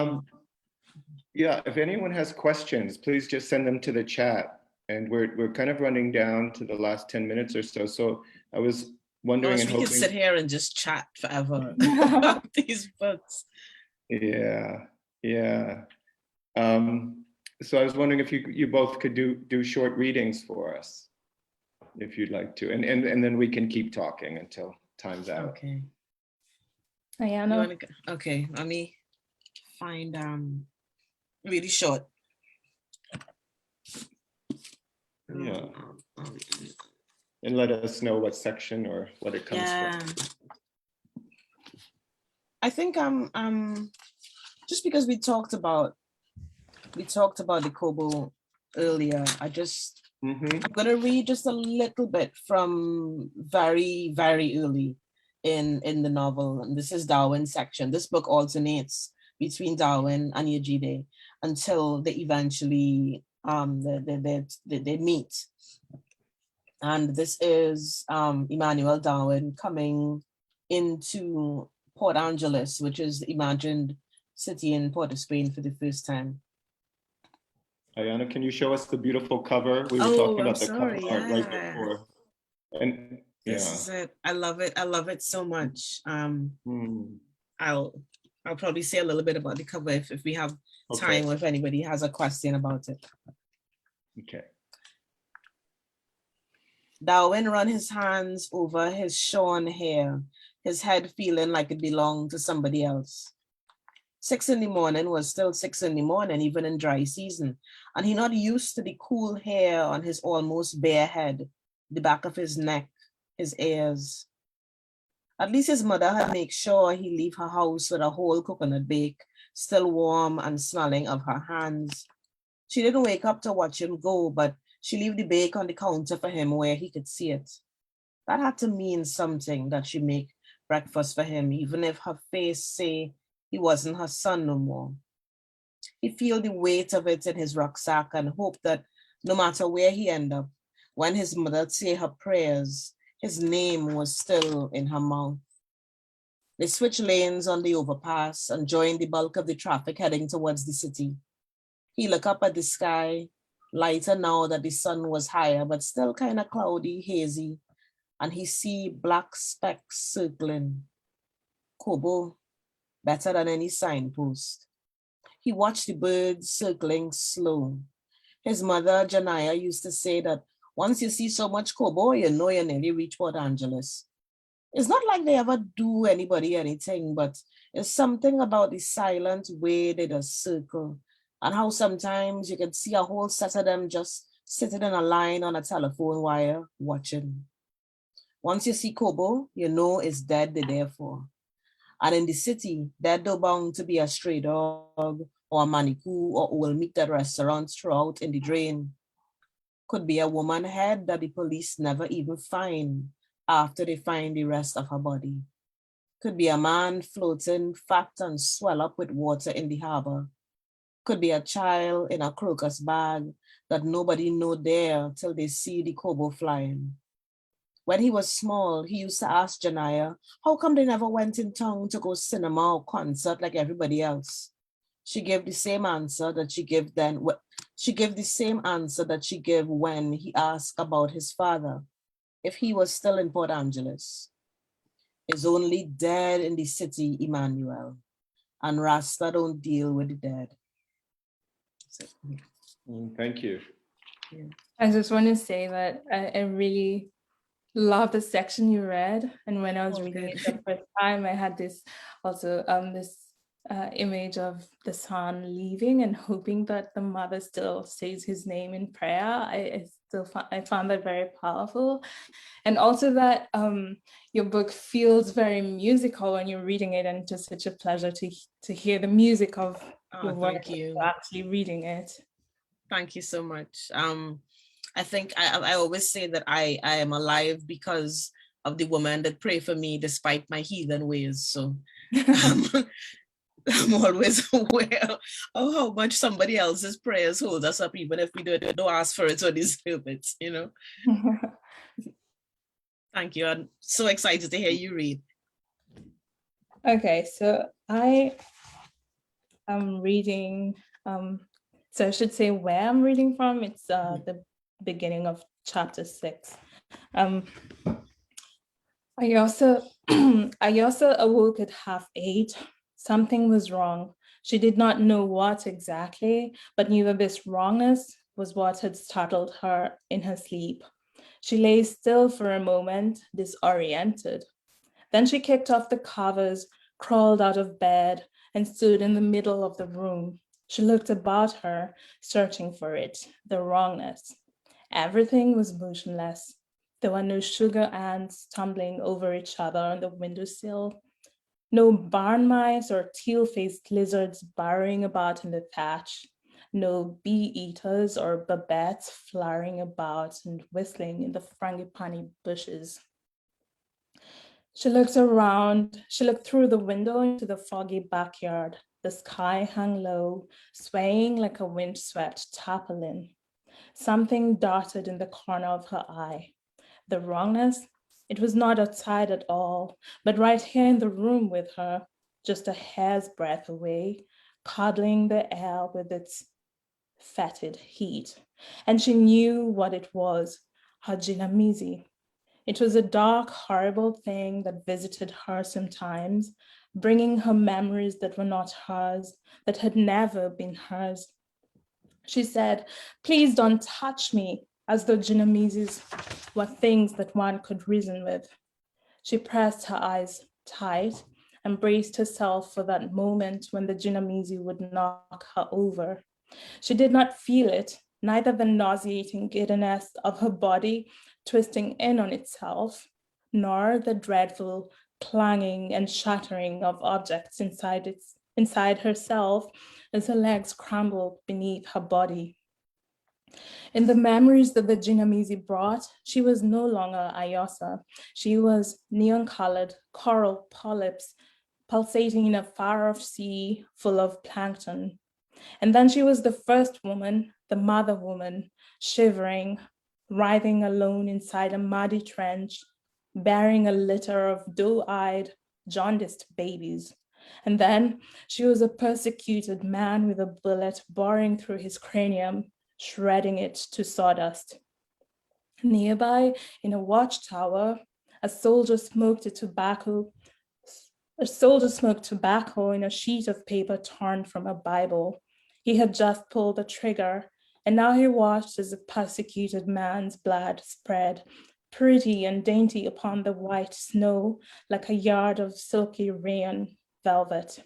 Yeah, if anyone has questions, please just send them to the chat. And we're kind of running down to the last 10 minutes or so. So I was wondering and we hoping. could sit here and just chat forever about these books. Yeah. So I was wondering if you both could do short readings for us, if you'd like to, and then we can keep talking until time's out. Okay. Ayana. Okay, let me find really short. Yeah. And let us know what section or what it comes from. I think just because we talked about the Kobo earlier, Mhm. I'm gonna read just a little bit from very, very early in the novel. And this is Darwin's section. This book alternates between Darwin and Ejide until they eventually they meet. And this is Emmanuel Darwin coming into Port Angeles, which is the imagined city in Port of Spain, for the first time. Ayana, can you show us the beautiful cover? We were talking about the cover art right yeah. before. And This is it. I love it. I love it so much. I'll probably say a little bit about the cover if we have time, or if anybody has a question about it. Okay. Darwin ran his hands over his shorn hair, his head feeling like it belonged to somebody else. 6 in the morning was still 6 in the morning, even in dry season, and he not used to the cool hair on his almost bare head, the back of his neck, his ears. At least his mother had made sure he leave her house with a whole coconut bake, still warm and smelling of her hands. She didn't wake up to watch him go, but she left the bake on the counter for him where he could see it. That had to mean something, that she make breakfast for him, even if her face say he wasn't her son no more. He feel the weight of it in his rucksack and hope that no matter where he end up, when his mother say her prayers, his name was still in her mouth. They switched lanes on the overpass and joined the bulk of the traffic heading towards the city. He looked up at the sky, lighter now that the sun was higher, but still kind of cloudy, hazy, and he see black specks circling. Kobo, better than any signpost. He watched the birds circling slow. His mother, Janaya, used to say that once you see so much Kobo, you know you nearly reach Port Angeles. It's not like they ever do anybody anything, but it's something about the silent way they just circle, and how sometimes you can see a whole set of them just sitting in a line on a telephone wire watching. Once you see Kobo, you know it's dead they're there for. And in the city, dead though bound to be a stray dog or a manicure or will meet at restaurants throughout in the drain. Could be a woman head that the police never even find after they find the rest of her body. Could be a man floating fat and swell up with water in the harbor. Could be a child in a crocus bag that nobody know there till they see the Kobo flying. When he was small, he used to ask Janaya, how come they never went in town to go cinema or concert like everybody else? She gave the same answer that she gave then. She gave the same answer that she gave when he asked about his father, if he was still in Port Angeles. Is only dead in the city, Emmanuel, and Rasta don't deal with the dead. Thank you. Yeah. I just want to say that I really love the section you read, and when I was reading it the first time, I had this also this image of the son leaving and hoping that the mother still says his name in prayer. I found that very powerful, and also that your book feels very musical when you're reading it, and it's just such a pleasure to hear the music of your work. Thank you. Actually reading it. Thank you so much. I think I always say that I am alive because of the woman that pray for me despite my heathen ways. So I'm always aware of how much somebody else's prayers hold us up, even if we don't ask for it or deserve it, you know. Thank you. I'm so excited to hear you read. Okay, so I am reading, so I should say where I'm reading from. It's the beginning of chapter 6. I also awoke at 8:30. Something was wrong. She did not know what exactly, but knew that this wrongness was what had startled her in her sleep. She lay still for a moment, disoriented. Then she kicked off the covers, crawled out of bed, and stood in the middle of the room. She looked about her, searching for it, the wrongness. Everything was motionless. There were no sugar ants tumbling over each other on the windowsill, no barn mice or teal-faced lizards burrowing about in the thatch, no bee-eaters or babettes flurrying about and whistling in the frangipani bushes. She looked around, she looked through the window into the foggy backyard. The sky hung low, swaying like a wind-swept tarpaulin. Something darted in the corner of her eye. The wrongness, it was not outside at all, but right here in the room with her, just a hair's breadth away, cuddling the air with its fetid heat. And she knew what it was, her jinamizi. It was a dark, horrible thing that visited her sometimes, bringing her memories that were not hers, that had never been hers. She said, "Please don't touch me," as though jinamizis were things that one could reason with. She pressed her eyes tight and braced herself for that moment when the jinamizi would knock her over. She did not feel it, neither the nauseating giddiness of her body twisting in on itself, nor the dreadful clanging and shattering of objects inside herself as her legs crumbled beneath her body. In the memories that the jinamizi brought, she was no longer Ayosa. She was neon-colored coral polyps pulsating in a far-off sea full of plankton. And then she was the first woman, the mother woman, shivering, writhing alone inside a muddy trench, bearing a litter of doe-eyed, jaundiced babies. And then she was a persecuted man with a bullet boring through his cranium, shredding it to sawdust. Nearby, in a watchtower, a soldier smoked tobacco in a sheet of paper torn from a Bible. He had just pulled the trigger, and now he watched as a persecuted man's blood spread, pretty and dainty upon the white snow, like a yard of silky rayon velvet.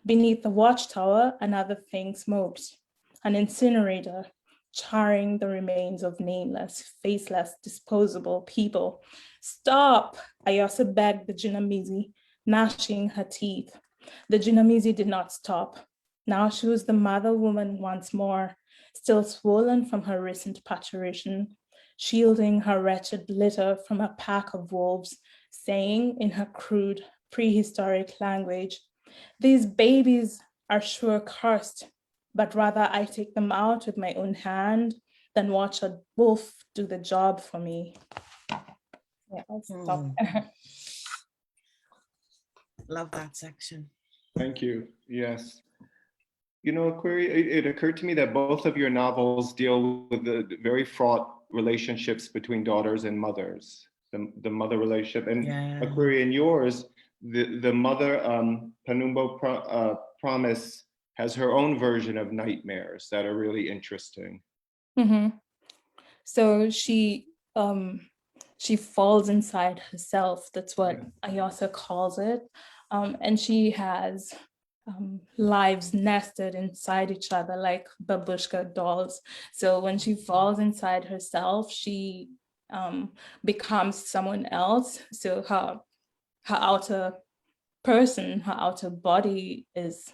Beneath the watchtower, another thing smoked, an incinerator, charring the remains of nameless, faceless, disposable people. "Stop!" Ayosa begged the jinamizi, gnashing her teeth. The jinamizi did not stop. Now she was the mother woman once more, still swollen from her recent parturition, shielding her wretched litter from a pack of wolves, saying in her crude prehistoric language, "These babies are sure cursed, but rather I take them out with my own hand than watch a wolf do the job for me." Yeah, I'll stop. Love that section. Thank you. Yes. You know, Query, it occurred to me that both of your novels deal with the very fraught relationships between daughters and mothers, the mother relationship. And Query, in yours, the mother, Panumbo Promise, has her own version of nightmares that are really interesting. Mm-hmm. So she falls inside herself. That's what Ayosa calls it. And she has lives nested inside each other like babushka dolls. So when she falls inside herself, she becomes someone else. So her outer person, her outer body is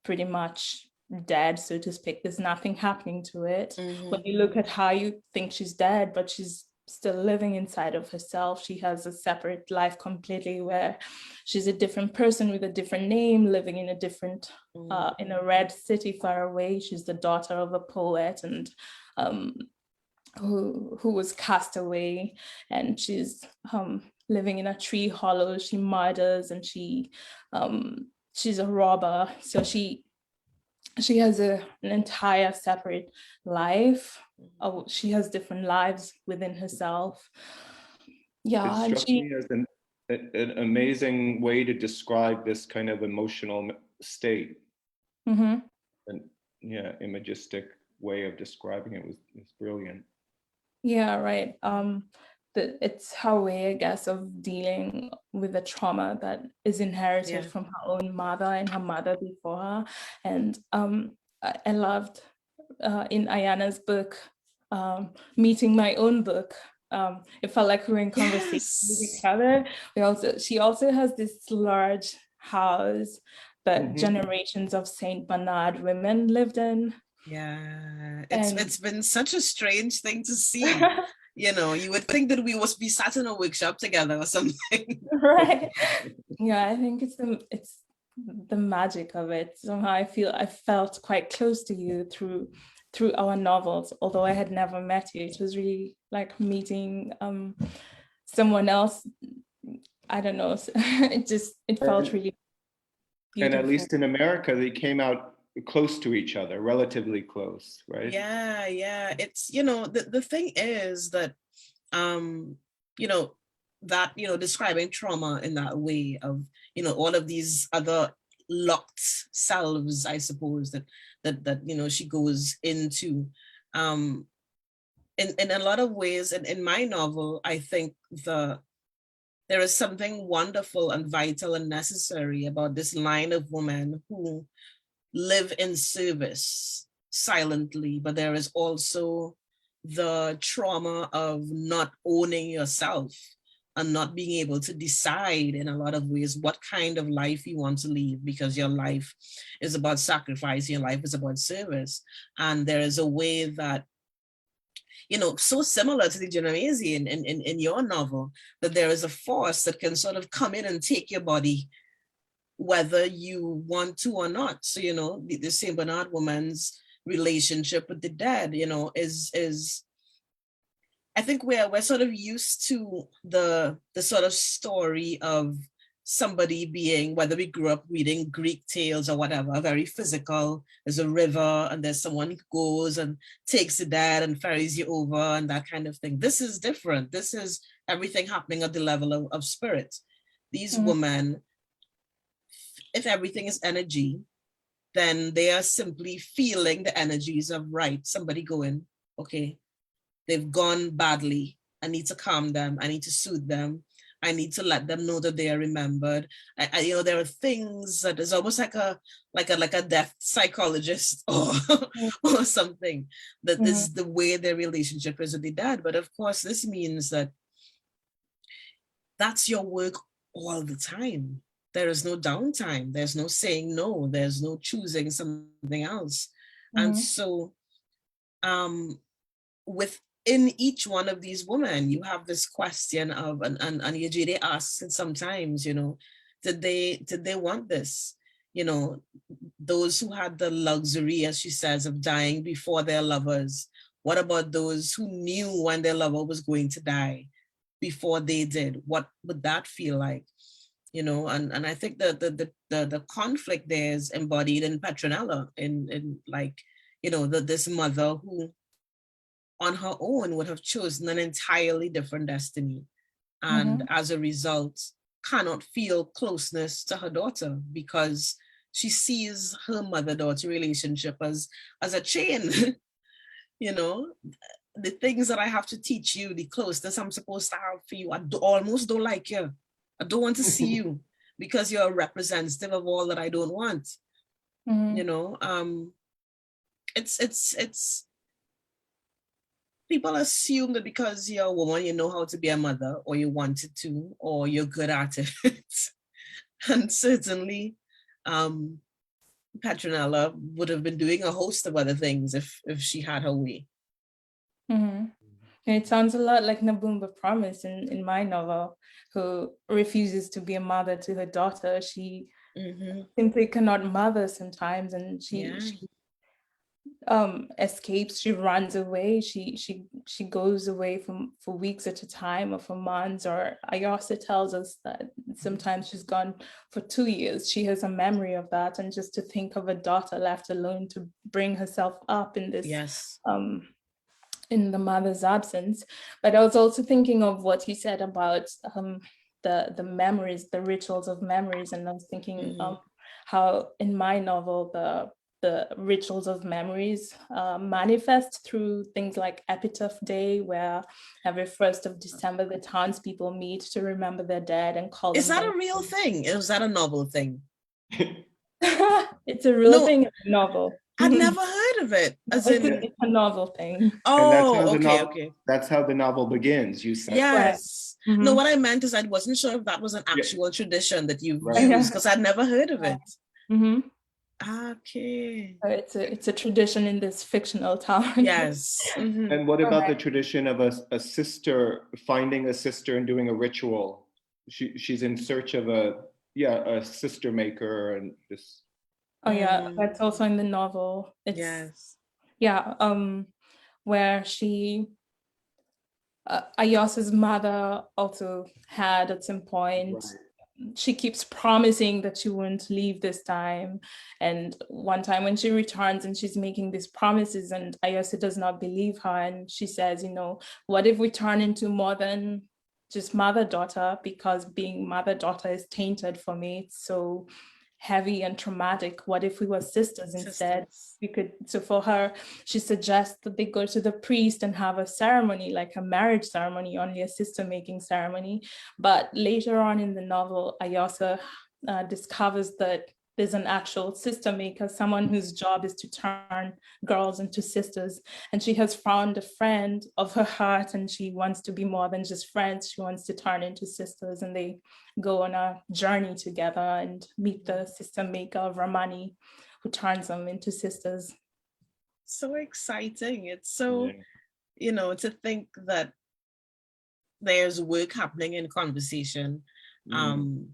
pretty much dead, so to speak. There's nothing happening to it. When you look at how you think she's dead, but she's still living inside of herself. She has a separate life completely, where she's a different person with a different name, living in a different, in a red city far away. She's the daughter of a poet and who was cast away, and she's living in a tree hollow. She murders, and she's a robber. So she has an entire separate life. She has different lives within herself. Yeah, it struck me as an amazing way to describe this kind of emotional state. And yeah, imagistic way of describing it was brilliant. Yeah, right. It's her way, I guess, of dealing with the trauma that is inherited from her own mother and her mother before her. And I loved in Ayana's book, meeting my own book. It felt like we were in conversation with each other. She also has this large house that generations of Saint Bernard women lived in. Yeah, it's been such a strange thing to see. You know, you would think that we must be sat in a workshop together or something. Right. Yeah, I think it's the magic of it. Somehow I felt quite close to you through our novels, although I had never met you. It was really like meeting someone else. I don't know. It felt really beautiful. And at least in America, they came out close to each other, relatively close, right? Yeah. It's, you know, the thing is that, you know, that, you know, describing trauma in that way of, you know, all of these other locked selves, I suppose, that you know, she goes into, in a lot of ways. In my novel, I think there is something wonderful and vital and necessary about this line of women who live in service silently, but there is also the trauma of not owning yourself and not being able to decide in a lot of ways what kind of life you want to live, because your life is about sacrifice, your life is about service. And there is a way that, you know, so similar to the Genovese in your novel, that there is a force that can sort of come in and take your body, whether you want to or not. So, you know, the Saint Bernard woman's relationship with the dead, you know, is I think we're sort of used to the sort of story of somebody being, whether we grew up reading Greek tales or whatever, very physical. There's a river and there's someone who goes and takes the dead and ferries you over and that kind of thing. This is different. This is everything happening at the level of spirit. These women, if everything is energy, then they are simply feeling the energies of, right, somebody going, okay, they've gone badly. I need to calm them. I need to soothe them. I need to let them know that they are remembered. You know, there are things that is almost like a death psychologist or something, that this is the way their relationship is with the dad. But of course, this means that that's your work all the time. There is no downtime. There's no saying no. There's no choosing something else. And so within each one of these women, you have this question of, and Yejide asks it sometimes, you know, did they want this? You know, those who had the luxury, as she says, of dying before their lovers. What about those who knew when their lover was going to die before they did? What would that feel like? You know, and I think the conflict there is embodied in Petronella, in like, you know, this mother who on her own would have chosen an entirely different destiny, and as a result cannot feel closeness to her daughter because she sees her mother-daughter relationship as a chain. You know, the things that I have to teach you, the closeness I'm supposed to have for you, I almost don't like you. I don't want to see you because you're a representative of all that I don't want. You know, it's people assume that because you're a woman, you know how to be a mother, or you wanted to, or you're good at it. And certainly, Petronella would have been doing a host of other things if she had her way. It sounds a lot like Nabumba Promise in my novel, who refuses to be a mother to her daughter. She simply cannot mother sometimes, and she escapes. She runs away. She goes away for weeks at a time, or for months. Or Ayasa tells us that sometimes she's gone for 2 years. She has a memory of that, and just to think of a daughter left alone to bring herself up in this in the mother's absence. But I was also thinking of what you said about the memories, the rituals of memories, and I was thinking of how in my novel the rituals of memories manifest through things like Epitaph Day, where every 1st of December the townspeople meet to remember their dead and call them. Is that a real thing? Is that a novel thing? It's a real thing in the novel. I'd never heard of it. As in, It's a novel thing. oh, okay. That's how the novel begins, you said. Yes. Right. No, Mhm. what I meant is I wasn't sure if that was an actual tradition that you've Right. used, because I'd never heard of it. Mhm. Okay. So it's a tradition in this fictional town. Yes. Mhm. And what about the Correct. tradition of a sister finding a sister and doing a ritual? She's in search of a sister maker and this. Oh yeah, Mhm. that's also in the novel. It's Yes. yeah, where she Ayasa's mother also had at some point. She keeps promising that she won't leave this time. And one time when she returns and she's making these promises and Ayasa does not believe her. And she says, you know, what if we turn into more than just mother-daughter? Because being mother-daughter is tainted for me. It's so heavy and traumatic. What if we were sisters instead? Sisters. We could, so for her, she suggests that they go to the priest and have a ceremony, like a marriage ceremony, only a sister-making ceremony. But later on in the novel, Ayasa discovers that there's an actual sister maker, someone whose job is to turn girls into sisters. And she has found a friend of her heart, and she wants to be more than just friends. She wants to turn into sisters, and they go on a journey together and meet the sister maker of Ramani, who turns them into sisters. So exciting. It's so, Yeah. to think that there's work happening in conversation. And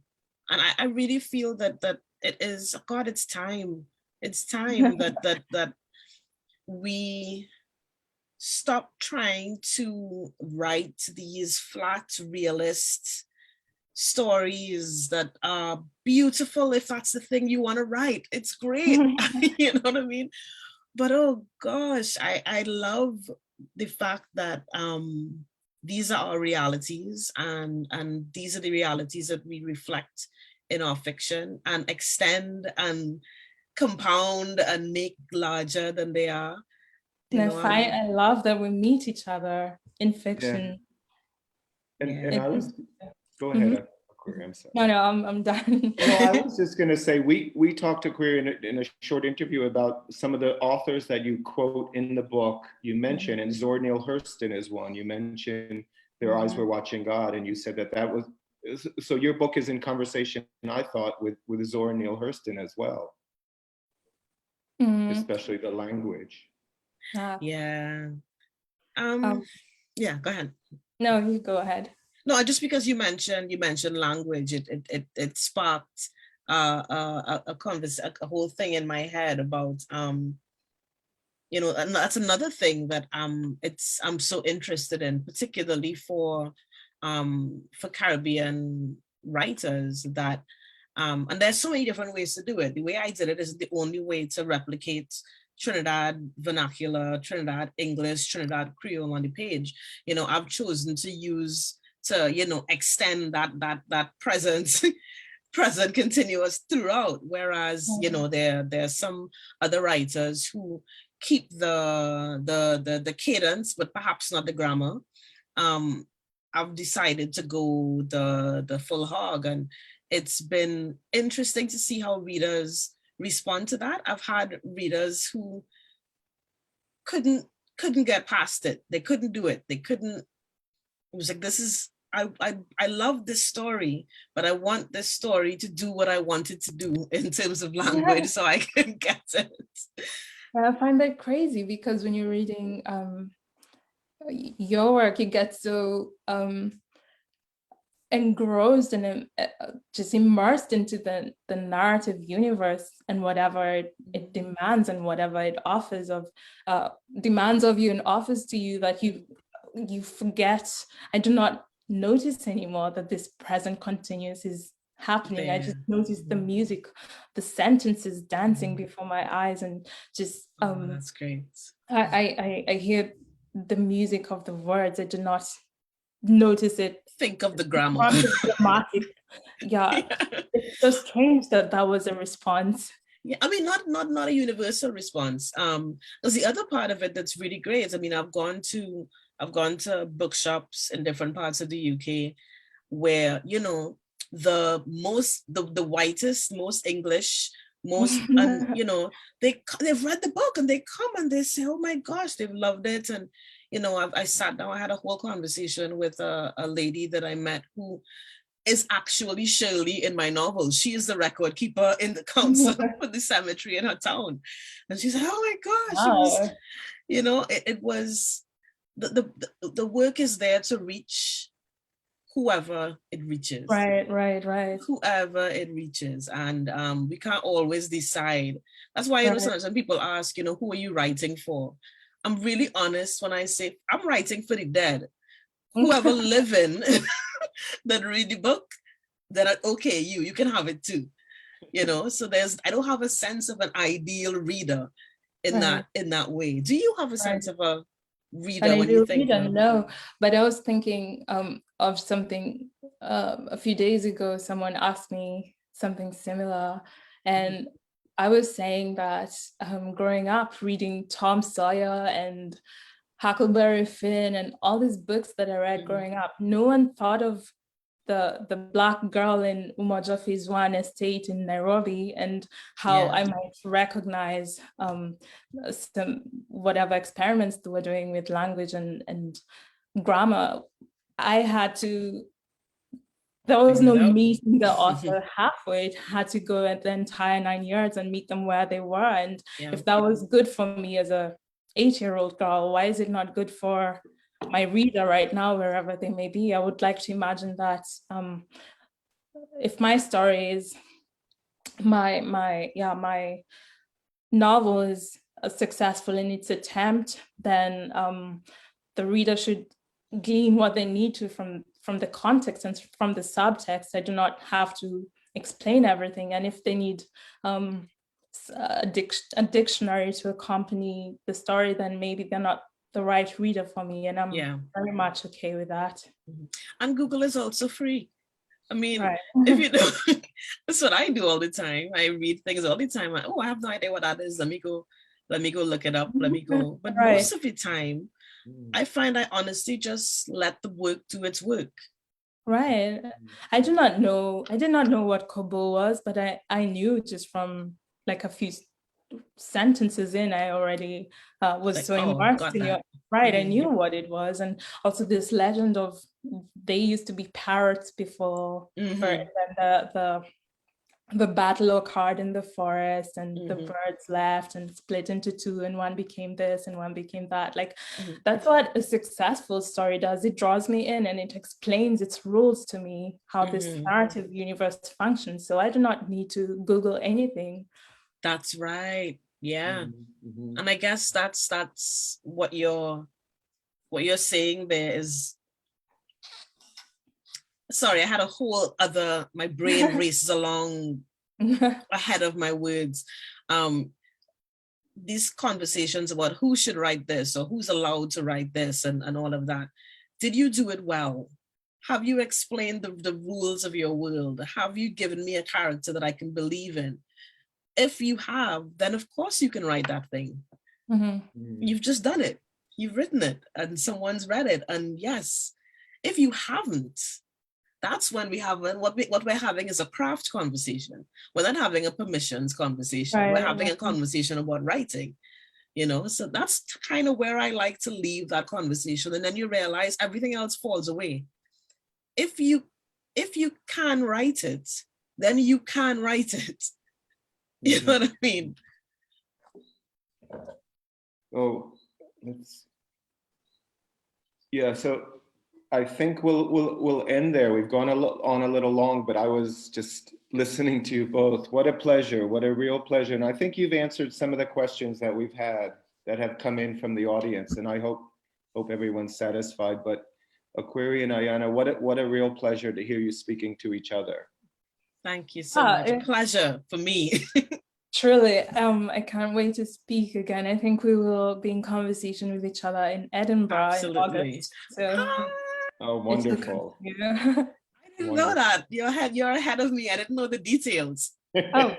I really feel that it is, God, it's time. It's time that we stop trying to write these flat, realist stories that are beautiful if that's the thing you want to write. It's great. You know what I mean? But oh gosh, I love the fact that these are our realities, and these are the realities that we reflect in our fiction and extend and compound and make larger than they are. And I love that we meet each other in fiction. And I was, go ahead. I'm sorry. No, I'm done. No, I was just going to say, we talked to Queer in a short interview about some of the authors that you quote in the book. You mentioned, and Zora Neale Hurston is one. You mentioned Their Eyes Were Watching God, and you said that was, so your book is in conversation, I thought, with Zora Neale Hurston as well, especially the language. Yeah. Go ahead. No, you go ahead. No, just because you mentioned language, it sparked a whole thing in my head about and that's another thing that I'm so interested in, particularly for Caribbean writers, that and there's so many different ways to do it. The way I did it isn't the only way to replicate Trinidad vernacular, Trinidad English, Trinidad Creole on the page. I've chosen to extend that present continuous throughout. Whereas, there's some other writers who keep the cadence, but perhaps not the grammar. I've decided to go the full hog, and it's been interesting to see how readers respond to that. I've had readers who couldn't get past it. They couldn't do it. It was like, I love this story, but I want this story to do what I want it to do in terms of language, so I can get it. I find that crazy, because when you're reading your work, you get so engrossed and just immersed into the narrative universe and whatever it demands and whatever it offers demands of you and offers to you, that you forget. I do not notice anymore that this present continuous is happening. I just notice the music, the sentences dancing before my eyes, and just that's great. I hear the music of the words. I do not notice it. Think of the grammar. Yeah. It's so strange that was a response. Yeah, I mean, not a universal response. Because the other part of it that's really great is, I mean, I've gone to bookshops in different parts of the UK where, the whitest, most English Most, and you know, they've read the book and they come and they say, oh my gosh, they've loved it. And you know, I sat down, I had a whole conversation with a lady that I met who is actually Shirley in my novel. She is the record keeper in the council for the cemetery in her town. And she said, oh my gosh, it was, you know, it was, the work is there to reach whoever it reaches. Right. Whoever it reaches. And we can't always decide. That's why, you know, sometimes when people ask, you know, who are you writing for? I'm really honest when I say I'm writing for the dead. Whoever living that read the book, that okay, you can have it too. You know, so I don't have a sense of an ideal reader in that way. Do you have a sense of a reader when you think? No, but I was thinking of something a few days ago. Someone asked me something similar, and I was saying that growing up reading Tom Sawyer and Huckleberry Finn and all these books that I read growing up, no one thought of the Black girl in Umoja Phase 1 estate in Nairobi and how I might recognize some whatever experiments they were doing with language and grammar. There was no meeting the author halfway. It had to go at the entire 9 years and meet them where they were. And if that was good for me as a 8-year-old girl, why is it not good for my reader right now, wherever they may be? I would like to imagine that if my story is my novel is successful in its attempt, then the reader should glean what they need to from the context and from the subtext. I do not have to explain everything. And if they need a dictionary to accompany the story, then maybe they're not the right reader for me. And I'm very much okay with that. And Google is also free. I mean, if you know, that's what I do all the time. I read things all the time. I have no idea what that is. Let me go look it up. Let me go. But most of the time, I find I honestly just let the work do its work. Right. I did not know what Kobo was, but I knew just from like a few sentences in, I already was like, so immersed in your I knew what it was. And also this legend of they used to be parrots before the battle occurred in the forest, and the birds left and split into two, and one became this and one became that. Like that's what a successful story does. It draws me in and it explains its rules to me, how this narrative universe functions. So I do not need to Google anything. That's right. Yeah. And I guess that's what you're saying there is. Sorry, I had a whole other, my brain races along ahead of my words. These conversations about who should write this or who's allowed to write this and all of that. Did you do it well? Have you explained the rules of your world? Have you given me a character that I can believe in? If you have, then of course you can write that thing. You've just done it. You've written it and someone's read it. And yes, if you haven't, that's when we have what we're having is a craft conversation. We're not having a permissions conversation. We're having a conversation about writing, you know. So that's kind of where I like to leave that conversation. And then you realize everything else falls away. If you can write it, then you can write it. You know what I mean? Oh, so I think we'll end there. We've gone on a little long, but I was just listening to you both. What a pleasure, what a real pleasure. And I think you've answered some of the questions that we've had that have come in from the audience, and I hope everyone's satisfied. But Akwiri and Ayana, what a real pleasure to hear you speaking to each other. Thank you so much. Pleasure for me. Truly, I can't wait to speak again. I think we will be in conversation with each other in Edinburgh in August. So. Oh, wonderful. I didn't know that. You're ahead of me. I didn't know the details. Oh.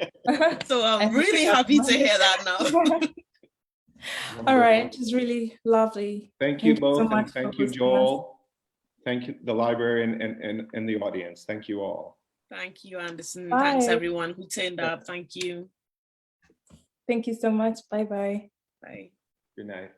So I'm really happy to hear that now. All right. It was really lovely. Thank you both. And thank you, Joel. Thank you, the library and the audience. Thank you all. Thank you, Anderson. Bye. Thanks, everyone who turned up. Thank you. Thank you so much. Bye-bye. Bye. Good night.